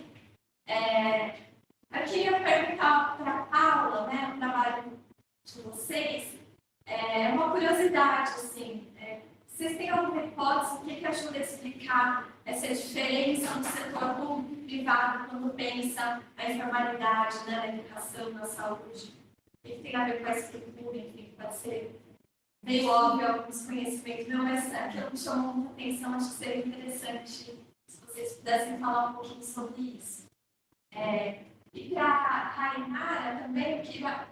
Eu queria perguntar para a Paula, né, o trabalho de vocês, Uma curiosidade, assim, vocês têm alguma hipótese, o que ajuda a explicar essa diferença no setor público e privado quando pensa a informalidade, né, na educação, na saúde? O que tem a ver com a estrutura, enfim, pode ser meio óbvio alguns conhecimentos, não, mas aquilo me chamou muita atenção, acho que seria interessante se vocês pudessem falar um pouquinho sobre isso. E para a Rainara também, eu queria,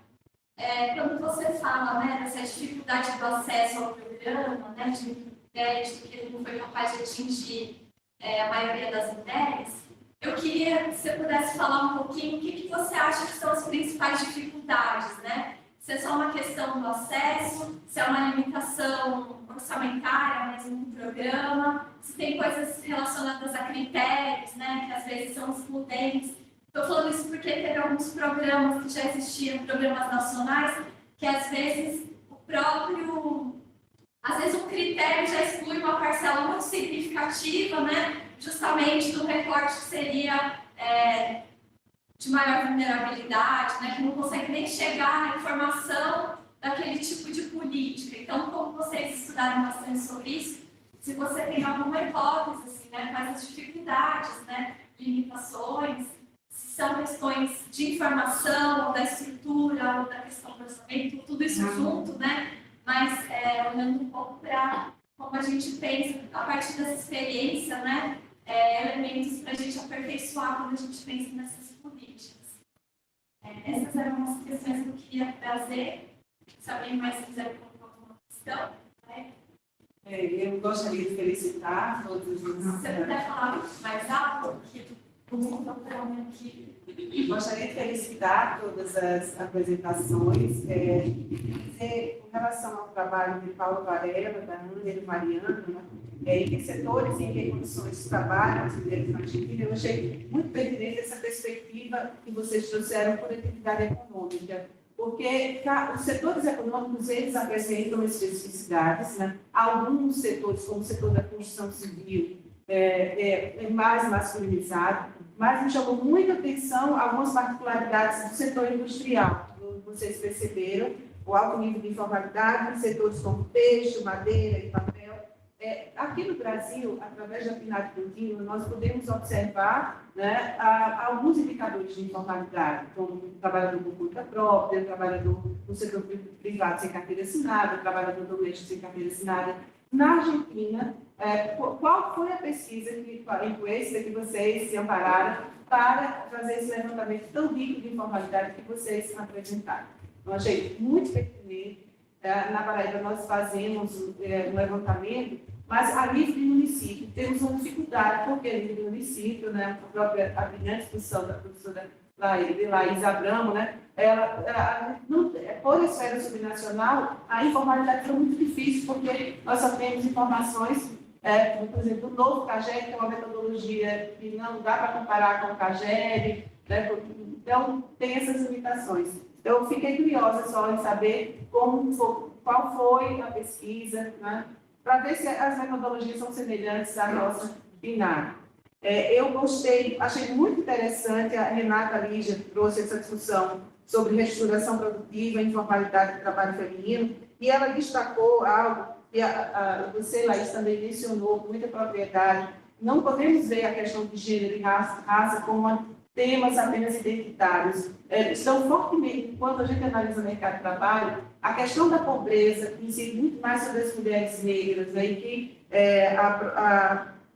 quando você fala, né, dessa dificuldade do acesso ao programa, né, de crédito, que ele não foi capaz de atingir a maioria das mulheres, eu queria que você pudesse falar um pouquinho o que você acha que são as principais dificuldades, né? Se é só uma questão do acesso, se é uma limitação orçamentária mesmo no programa, se tem coisas relacionadas a critérios, né, que às vezes são excludentes. Estou falando isso porque teve alguns programas que já existiam, programas nacionais, que às vezes às vezes um critério já exclui uma parcela muito significativa, né, justamente do recorte que seria de maior vulnerabilidade, né, que não consegue nem chegar à informação daquele tipo de política. Então, como vocês estudaram bastante sobre isso, se você tem alguma hipótese, assim, né, quais as dificuldades, né, limitações, se são questões de informação, ou da estrutura, ou da questão do orçamento, tudo isso junto, né, mas olhando um pouco para como a gente pensa, a partir dessa experiência, né, elementos para a gente aperfeiçoar quando a gente pensa nessas políticas. Essas eram as questões que eu queria trazer. Se alguém mais quiser colocar alguma questão, né? Eu gostaria de felicitar todos os... Se você puder falar mais alto, porque o mundo está aqui. Gostaria de felicitar todas as apresentações. Com relação ao trabalho de Paulo Varela, da Ana e do Mariana, em que setores e em que condições de trabalho as mulheres não atingem, eu achei muito pertinente essa perspectiva que vocês trouxeram por atividade econômica, porque os setores econômicos, eles apresentam especificidades, né? Alguns setores, como o setor da construção civil, é mais masculinizado, mas me chamou muita atenção algumas particularidades do setor industrial. Vocês perceberam o alto nível de informalidade em setores como peixe, madeira e papel. Aqui no Brasil, através da PNAD contínua, nós podemos observar, né, alguns indicadores de informalidade, como o trabalhador por conta própria, o trabalhador no setor privado sem carteira assinada, o trabalhador doméstico sem carteira assinada. Na Argentina, qual foi a pesquisa que vocês se ampararam para fazer esse levantamento tão rico de informalidade que vocês apresentaram? Eu achei muito pertinente. Na Paraíba, nós fazemos um levantamento, mas a nível de município, temos uma dificuldade, porque a nível de município, né, a brilhante discussão da professora Laís Abramo, né, por esfera subnacional, a informalidade foi muito difícil, porque nós só temos informações, por exemplo, do novo CAGED, que é uma metodologia que não dá para comparar com o CAGED, né, então tem essas limitações. Eu fiquei curiosa só em saber qual foi a pesquisa, né, para ver se as metodologias são semelhantes à nossa PNAD. Eu gostei, achei muito interessante, a Renata Lígia trouxe essa discussão sobre reestruturação produtiva e informalidade do trabalho feminino, e ela destacou algo que você, Laís, também mencionou com muita propriedade. Não podemos ver a questão de gênero e raça como temas apenas identitários. Estão fortemente, quando a gente analisa o mercado de trabalho, a questão da pobreza incide muito mais sobre as mulheres negras, né, e que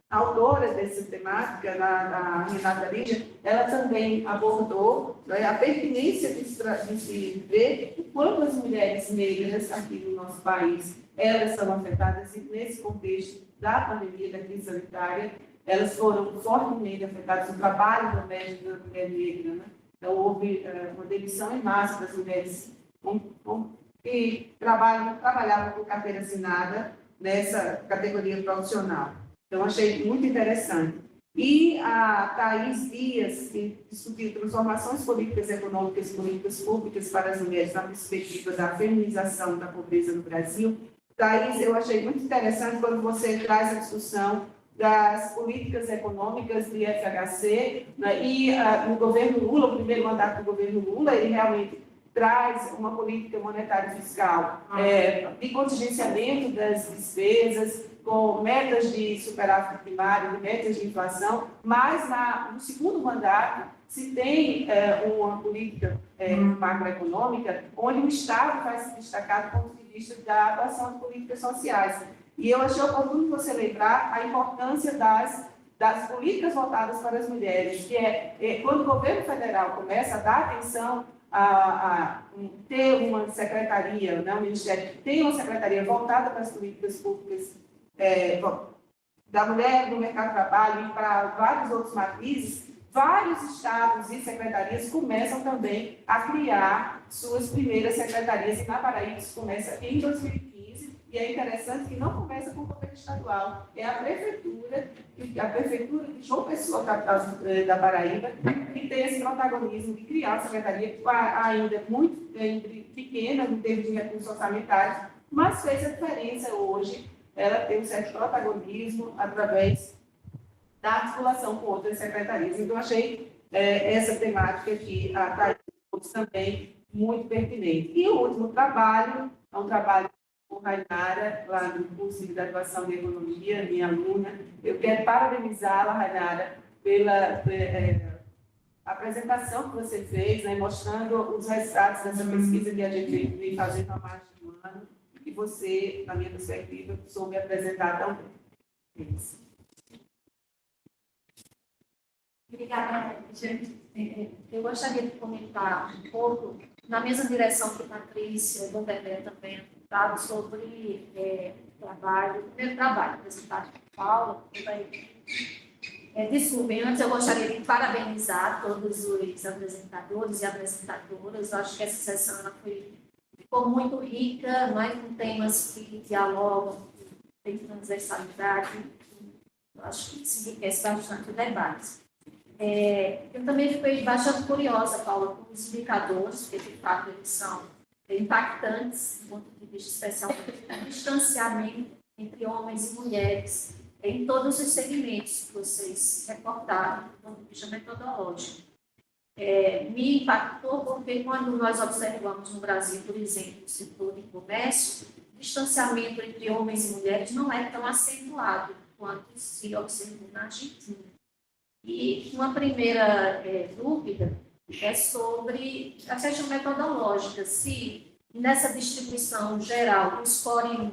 a autora dessa temática, a Renata Lígia, ela também abordou, né, a pertinência de se ver o quanto as mulheres negras aqui no nosso país, elas são afetadas nesse contexto da pandemia, da crise sanitária. Elas foram fortemente afetadas no trabalho doméstico da mulher negra, né? Então, houve uma demissão em massa das mulheres que trabalhavam com carteira assinada nessa categoria profissional. Então, achei muito interessante. E a Thaís Dias, que discutiu transformações políticas econômicas e políticas públicas para as mulheres na perspectiva da feminização da pobreza no Brasil. Thaís, eu achei muito interessante quando você traz a discussão das políticas econômicas de FHC, né, e no governo Lula, o primeiro mandato do governo Lula, ele realmente traz uma política monetária e fiscal de contingenciamento das despesas, com metas de superávit primário, de metas de inflação, mas no segundo mandato se tem uma política macroeconômica onde o Estado vai se destacar do ponto de vista da atuação de políticas sociais. E eu achei oportuno você lembrar a importância das políticas voltadas para as mulheres, que quando o governo federal começa a dar atenção a ter uma secretaria, né, um ministério que tem uma secretaria voltada para as políticas públicas da mulher no mercado de trabalho e para vários outros matrizes, vários estados e secretarias começam também a criar suas primeiras secretarias, e na Paraíba isso começa em 2015, e é interessante que não começa com o governo estadual, é a prefeitura de João Pessoa, capital da Paraíba, que tem esse protagonismo de criar a secretaria, ainda muito pequena em termos de recursos orçamentários, mas fez a diferença hoje. Ela tem um certo protagonismo através da articulação com outras secretarias. Então, achei essa temática que a Thaís também muito pertinente. E o último trabalho é um trabalho com a Rainara, lá no curso de graduação de Economia, minha aluna. Eu quero parabenizá-la, Rainara, pela apresentação que você fez, né, mostrando os resultados dessa pesquisa que a gente vem fazendo há mais de um ano, e você, na minha perspectiva, soube apresentar tão bem. Obrigada, gente. Eu gostaria de comentar um pouco, na mesma direção que a Patrícia Vanderlei também apontado, sobre o primeiro trabalho apresentado por Paula. Desculpem, antes eu gostaria de parabenizar todos os apresentadores e apresentadoras. Eu acho que essa sessão ficou muito rica, nós com temas que dialogam, tem transversalidade. Eu acho que isso enriquece bastante o debate. Eu também fiquei bastante curiosa, Paula, com os indicadores, porque de fato eles são impactantes, do ponto de vista especialmente do distanciamento entre homens e mulheres, em todos os segmentos que vocês reportaram, do ponto de vista metodológico. Me impactou porque quando nós observamos no Brasil, por exemplo, o setor de comércio, o distanciamento entre homens e mulheres não é tão acentuado quanto se observou na Argentina. E uma primeira dúvida é sobre a questão metodológica, se nessa distribuição geral do score 1,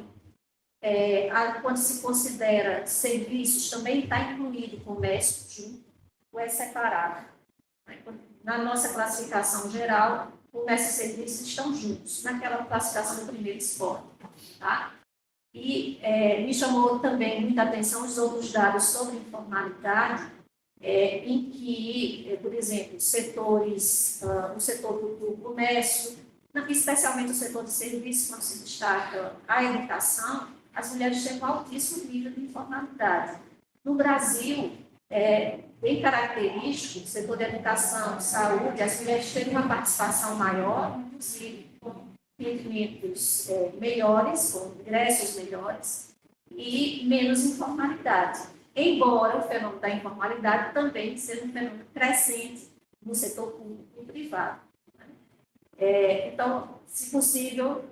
quando se considera serviços, também está incluído o comércio junto, ou é separado. Na nossa classificação geral, comércio e serviços estão juntos, naquela classificação do primeiro score. Tá? E me chamou também muita atenção os outros dados sobre informalidade, em que, por exemplo, o setor do comércio, especialmente o setor de serviços, quando se destaca a educação, as mulheres têm um altíssimo nível de informalidade. No Brasil, bem característico, o setor de educação, saúde, as mulheres têm uma participação maior, inclusive com rendimentos melhores, com ingressos melhores, e menos informalidade. Embora o fenômeno da informalidade também seja um fenômeno crescente no setor público e privado. Então, se possível,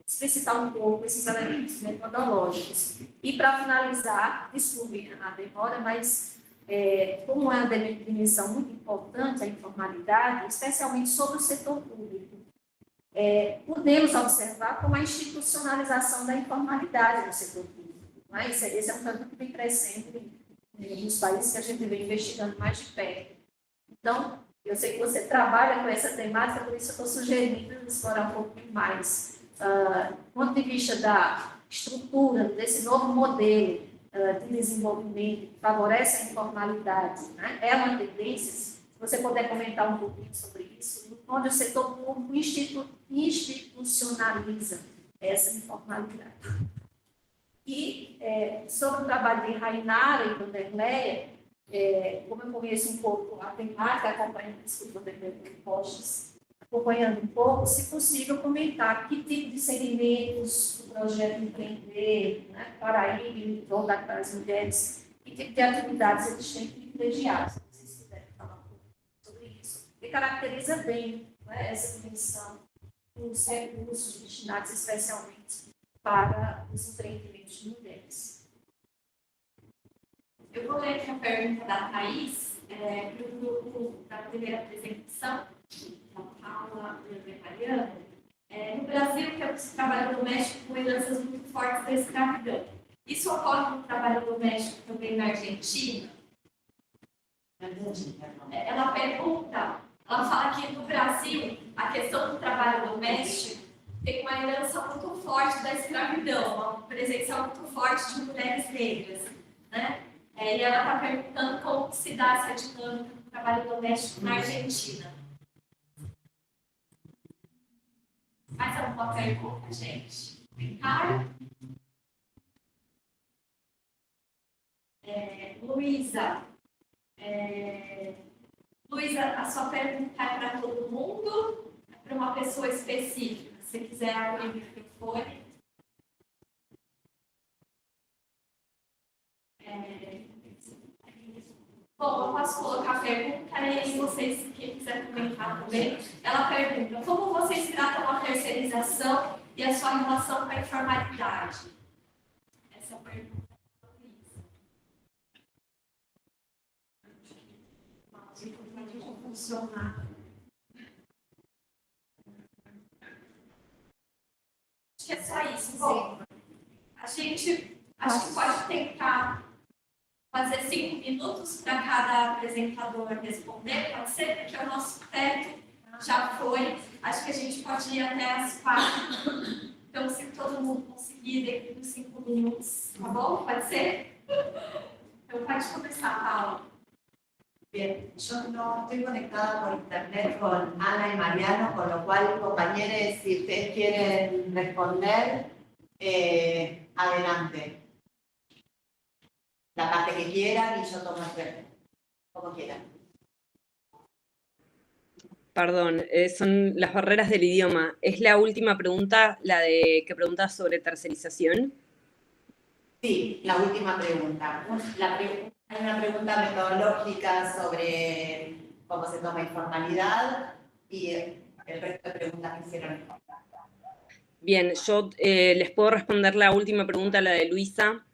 explicitar um pouco esses elementos metodológicos. E, para finalizar, desculpe a demora, mas como é uma dimensão muito importante a informalidade, especialmente sobre o setor público, podemos observar como a institucionalização da informalidade no setor público. Mas esse é um fenômeno que vem crescendo nos países que a gente vem investigando mais de perto. Então, eu sei que você trabalha com essa temática, por isso eu estou sugerindo explorar um pouco mais. Do ponto de vista da estrutura, desse novo modelo de desenvolvimento que favorece a informalidade, né? É uma tendência, se você puder comentar um pouquinho sobre isso, onde o setor público institucionaliza essa informalidade. E sobre o trabalho de Rainara e Vanderleia, como eu conheço um pouco a temática, acompanhando o Vanderleia Postes, acompanhando um pouco, se possível, comentar que tipo de segmentos do projeto Empreender, né, Paraíba e voltar para as mulheres, que tipo de atividades eles têm privilegiado, se vocês puderem falar um pouco sobre isso. E caracteriza bem né, essa dimensão dos recursos destinados especialmente para os empreendimentos de mulheres. Eu vou ler aqui a pergunta da Thaís, para o grupo da primeira apresentação, da Paula e da Mariana. No Brasil, temos trabalho doméstico com heranças muito fortes da escravidão. Isso ocorre no trabalho doméstico também na Argentina? Ela pergunta, ela fala que no Brasil, a questão do trabalho doméstico tem uma herança muito forte da escravidão, uma presença muito forte de mulheres negras, né? E ela está perguntando como se dá essa dinâmica do trabalho doméstico na Argentina. Mais alguma pergunta, gente? Comentário? Luísa, Luísa, a sua pergunta é para todo mundo? É para uma pessoa específica? Se quiser abrir o microfone. Bom, eu posso colocar a pergunta e vocês, quem quiser comentar também. Ela pergunta, como vocês tratam a terceirização e a sua relação com a informalidade? Essa pergunta é para Luísa. Funcionar. Acho que é só isso. Bom, a gente acho que pode tentar fazer 5 minutos para cada apresentador responder, pode ser? Porque o nosso teto já foi. Acho que a gente pode ir até as 4. Então, se todo mundo conseguir, dentro dos 5 minutos, tá bom? Pode ser? Então, pode começar, Paula. Bien, yo no estoy conectada por internet con Ana y Mariano, con lo cual, compañeros, si ustedes quieren responder, adelante. La parte que quieran y yo tomo el turno, como quieran. Perdón, son las barreras del idioma. ¿Es la última pregunta, la de que preguntas sobre tercerización? Sí, la última pregunta. Hay una pregunta metodológica sobre cómo se toma informalidad y el resto de preguntas que hicieron. Bien, yo les puedo responder la última pregunta, la de Luisa,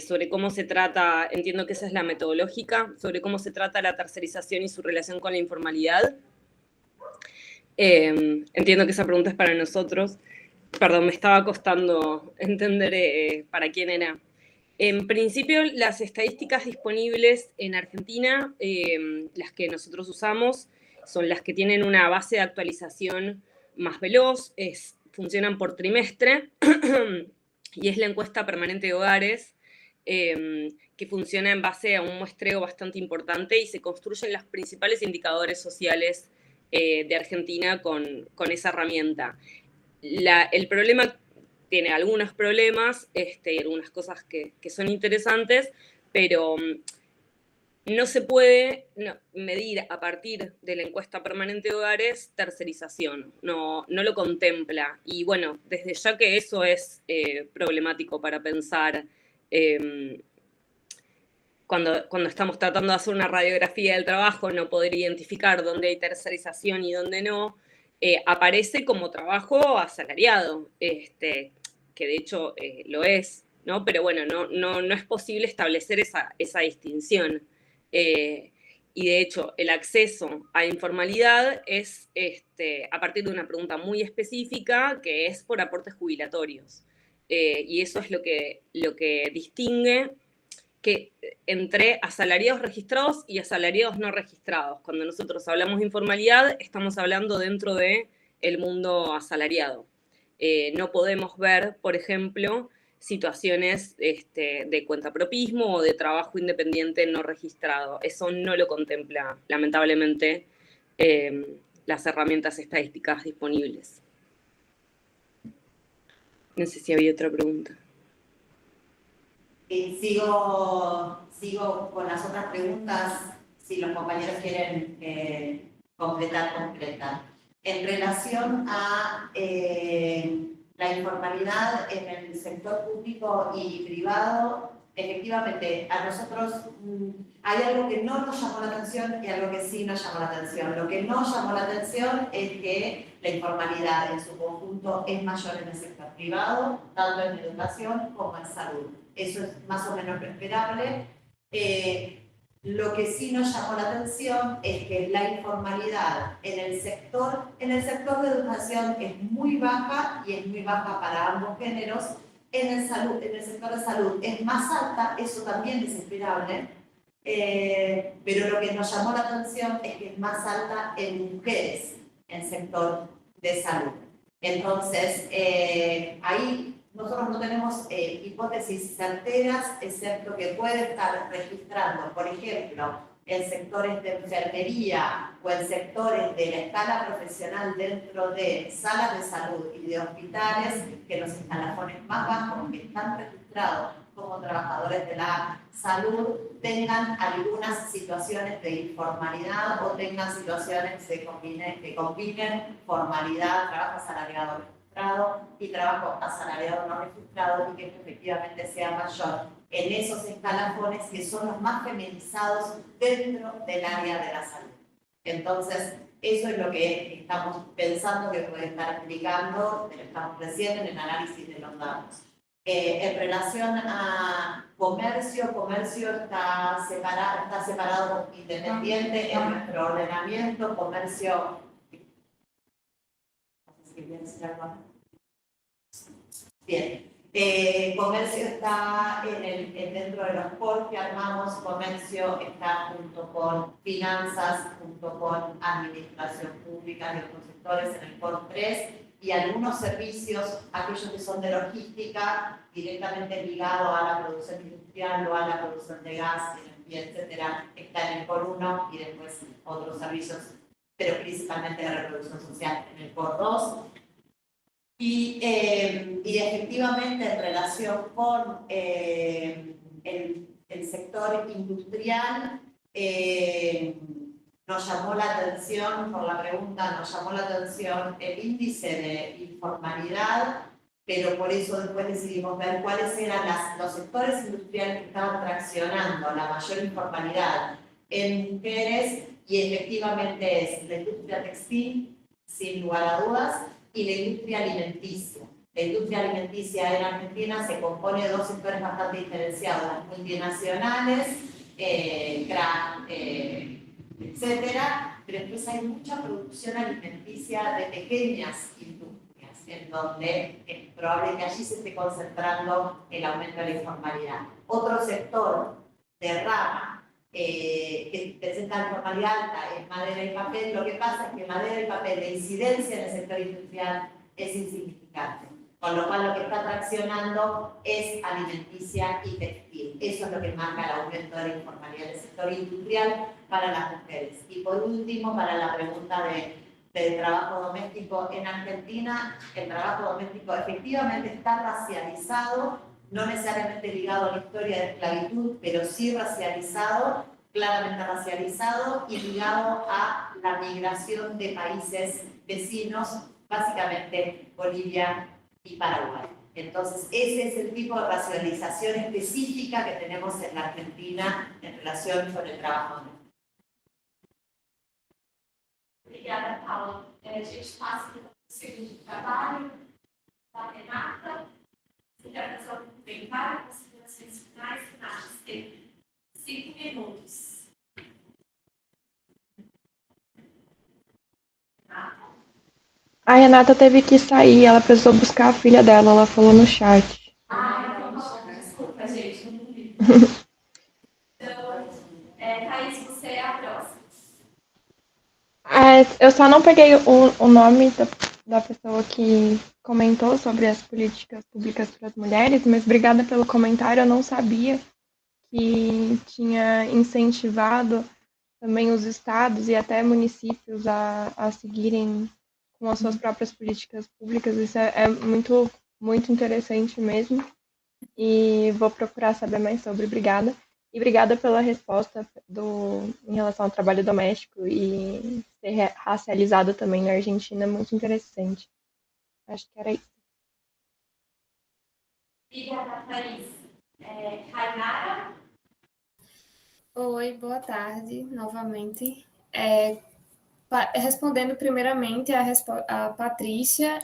sobre cómo se trata, entiendo que esa es la metodológica, sobre cómo se trata la tercerización y su relación con la informalidad. Entiendo que esa pregunta es para nosotros. Perdón, me estaba costando entender para quién era. En principio, las estadísticas disponibles en Argentina, las que nosotros usamos, son las que tienen una base de actualización más veloz, funcionan por trimestre, y es la encuesta permanente de hogares, que funciona en base a un muestreo bastante importante y se construyen los principales indicadores sociales de Argentina con esa herramienta. El problema tiene algunos problemas, algunas cosas que son interesantes, pero no se puede medir a partir de la encuesta permanente de hogares tercerización, no lo contempla. Y bueno, desde ya que eso es problemático para pensar cuando estamos tratando de hacer una radiografía del trabajo, no poder identificar dónde hay tercerización y dónde no, aparece como trabajo asalariado, que de hecho lo es, ¿no? Pero bueno, no es posible establecer esa distinción. Y de hecho, el acceso a informalidad es a partir de una pregunta muy específica, que es por aportes jubilatorios. Y eso es lo que distingue entre asalariados registrados y asalariados no registrados. Cuando nosotros hablamos de informalidad, estamos hablando dentro del mundo asalariado. No podemos ver, por ejemplo, situaciones de cuentapropismo o de trabajo independiente no registrado. Eso no lo contempla, lamentablemente, las herramientas estadísticas disponibles. No sé si había otra pregunta. Sigo con las otras preguntas, si los compañeros quieren completar. En relación a la informalidad en el sector público y privado, efectivamente, a nosotros hay algo que no nos llamó la atención y algo que sí nos llamó la atención. Lo que no llamó la atención es que la informalidad en su conjunto es mayor en el sector privado, tanto en educación como en salud. Eso es más o menos lo esperable. Lo que sí nos llamó la atención es que la informalidad en el sector de educación es muy baja y es muy baja para ambos géneros. En el sector de salud es más alta, eso también es esperable, pero lo que nos llamó la atención es que es más alta en mujeres en el sector de salud. Entonces, ahí nosotros no tenemos hipótesis certeras, excepto que puede estar registrando, por ejemplo, en sectores de enfermería o en sectores de la escala profesional dentro de salas de salud y de hospitales, que los escalafones más bajos que están registrados como trabajadores de la salud tengan algunas situaciones de informalidad o tengan situaciones que combinen formalidad, trabajo asalariado registrado y trabajo asalariado no registrado, y que efectivamente sea mayor en esos escalafones que son los más feminizados dentro del área de la salud. Entonces, eso es lo que estamos pensando que puede estar explicando, pero estamos recién en el análisis de los datos. En relación a comercio está separado independiente en nuestro ordenamiento. Comercio, bien. Comercio está dentro de los core que armamos. Comercio está junto con finanzas, junto con administración pública y otros sectores en el core 3, y algunos servicios, aquellos que son de logística, directamente ligados a la producción industrial o a la producción de gas, energía, etcétera, está en el core 1, y después otros servicios, pero principalmente de reproducción social, en el core 2. Y efectivamente, en relación con el sector industrial, nos llamó la atención, por la pregunta, nos llamó la atención el índice de informalidad, pero por eso después decidimos ver cuáles eran los sectores industriales que estaban traccionando la mayor informalidad en mujeres, y efectivamente es la industria textil, sin lugar a dudas, y la industria alimenticia. La industria alimenticia en Argentina se compone de dos sectores bastante diferenciados: las multinacionales, etcétera, pero después hay mucha producción alimenticia de pequeñas industrias, en donde es probable que allí se esté concentrando el aumento de la informalidad. Otro sector de rama que presenta informalidad alta es madera y papel. Lo que pasa es que madera y papel, la incidencia en el sector industrial es insignificante, con lo cual lo que está traccionando es alimenticia y textil. Eso es lo que marca el aumento de la informalidad del sector industrial para las mujeres. Y por último, para la pregunta del trabajo doméstico en Argentina, el trabajo doméstico efectivamente está racializado, no necesariamente ligado a la historia de esclavitud, pero sí racializado, claramente racializado, y ligado a la migración de países vecinos, básicamente Bolivia y Paraguay. Entonces, ese es el tipo de racialización específica que tenemos en la Argentina en relación con el trabajo doméstico. Obrigada, Paula. A gente passa para o segundo trabalho da Renata. Se quer fazer algum comentário, considerações finais, tem 5 minutos. A Renata teve que sair, ela precisou buscar a filha dela, ela falou no chat. Então, desculpa, gente, não vi. Então, Thaís, você é a próxima. Eu só não peguei o nome da pessoa que comentou sobre as políticas públicas para as mulheres, mas obrigada pelo comentário. Eu não sabia que tinha incentivado também os estados e até municípios a seguirem com as suas próprias políticas públicas. Isso é muito, muito interessante mesmo. E vou procurar saber mais sobre. Obrigada. E obrigada pela resposta em relação ao trabalho doméstico e ser racializado também na Argentina, muito interessante. Acho que era isso. Obrigada, Thaís. Rainara. Oi, boa tarde, novamente. Respondendo primeiramente a Patrícia,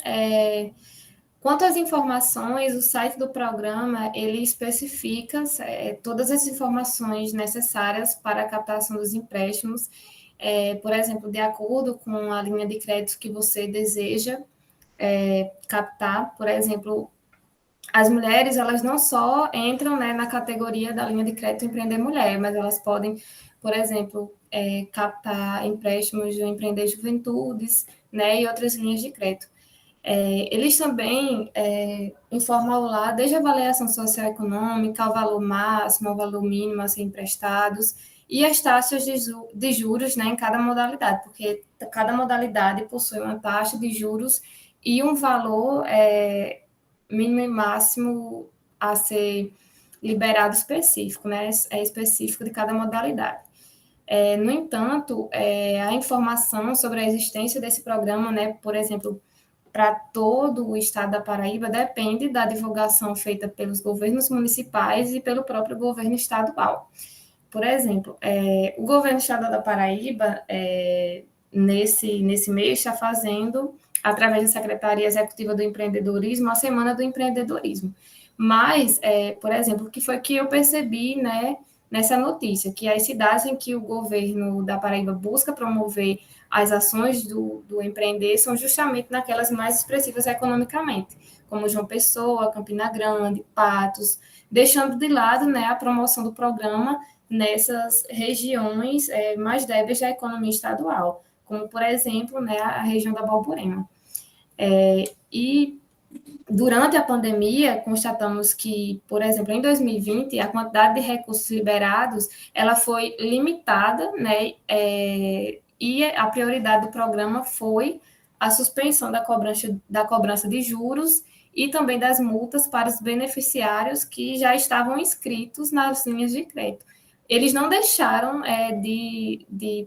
quanto às informações, o site do programa, ele especifica todas as informações necessárias para a captação dos empréstimos, por exemplo, de acordo com a linha de crédito que você deseja captar, por exemplo, as mulheres, elas não só entram, né, na categoria da linha de crédito Empreender Mulher, mas elas podem, por exemplo, captar empréstimos do Empreender Juventudes, né, e outras linhas de crédito. Eles também informam lá desde a avaliação socioeconômica, o valor máximo, o valor mínimo a ser emprestados, e as taxas de juros, né, em cada modalidade, porque cada modalidade possui uma taxa de juros e um valor mínimo e máximo a ser liberado específico, né? É específico de cada modalidade. No entanto, a informação sobre a existência desse programa, né, por exemplo, para todo o estado da Paraíba, depende da divulgação feita pelos governos municipais e pelo próprio governo estadual. Por exemplo, o governo estadual da Paraíba, nesse mês, está fazendo, através da Secretaria Executiva do Empreendedorismo, a Semana do Empreendedorismo. Mas, por exemplo, o que foi que eu percebi, né, nessa notícia, que as cidades em que o governo da Paraíba busca promover as ações do empreender são justamente naquelas mais expressivas economicamente, como João Pessoa, Campina Grande, Patos, deixando de lado, né, a promoção do programa nessas regiões mais débeis da economia estadual, como, por exemplo, né, a região da Borborema. E durante a pandemia, constatamos que, por exemplo, em 2020, a quantidade de recursos liberados ela foi limitada, né, e a prioridade do programa foi a suspensão da cobrança de juros e também das multas para os beneficiários que já estavam inscritos nas linhas de crédito. Eles não deixaram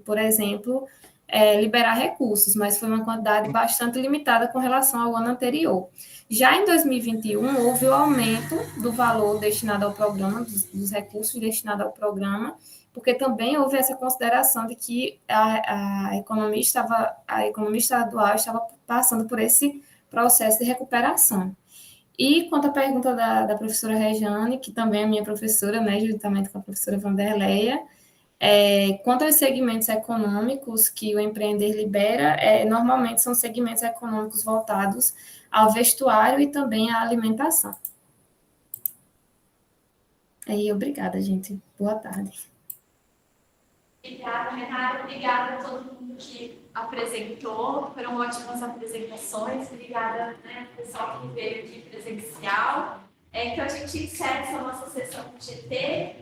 por exemplo, liberar recursos, mas foi uma quantidade bastante limitada com relação ao ano anterior. Já em 2021, houve o aumento do valor destinado ao programa, dos recursos destinados ao programa, porque também houve essa consideração de que a economia estadual estava passando por esse processo de recuperação. E quanto à pergunta da professora Rejane, que também é minha professora, né, juntamente com a professora Vanderleia, quanto aos segmentos econômicos que o Empreender libera, normalmente são segmentos econômicos voltados ao vestuário e também à alimentação. Obrigada, gente. Boa tarde. Obrigada, Renata. Obrigada a todo mundo que apresentou. Foram ótimas apresentações. Obrigada, né, pessoal que veio aqui presencial. Que a gente encerre essa nossa sessão do GT.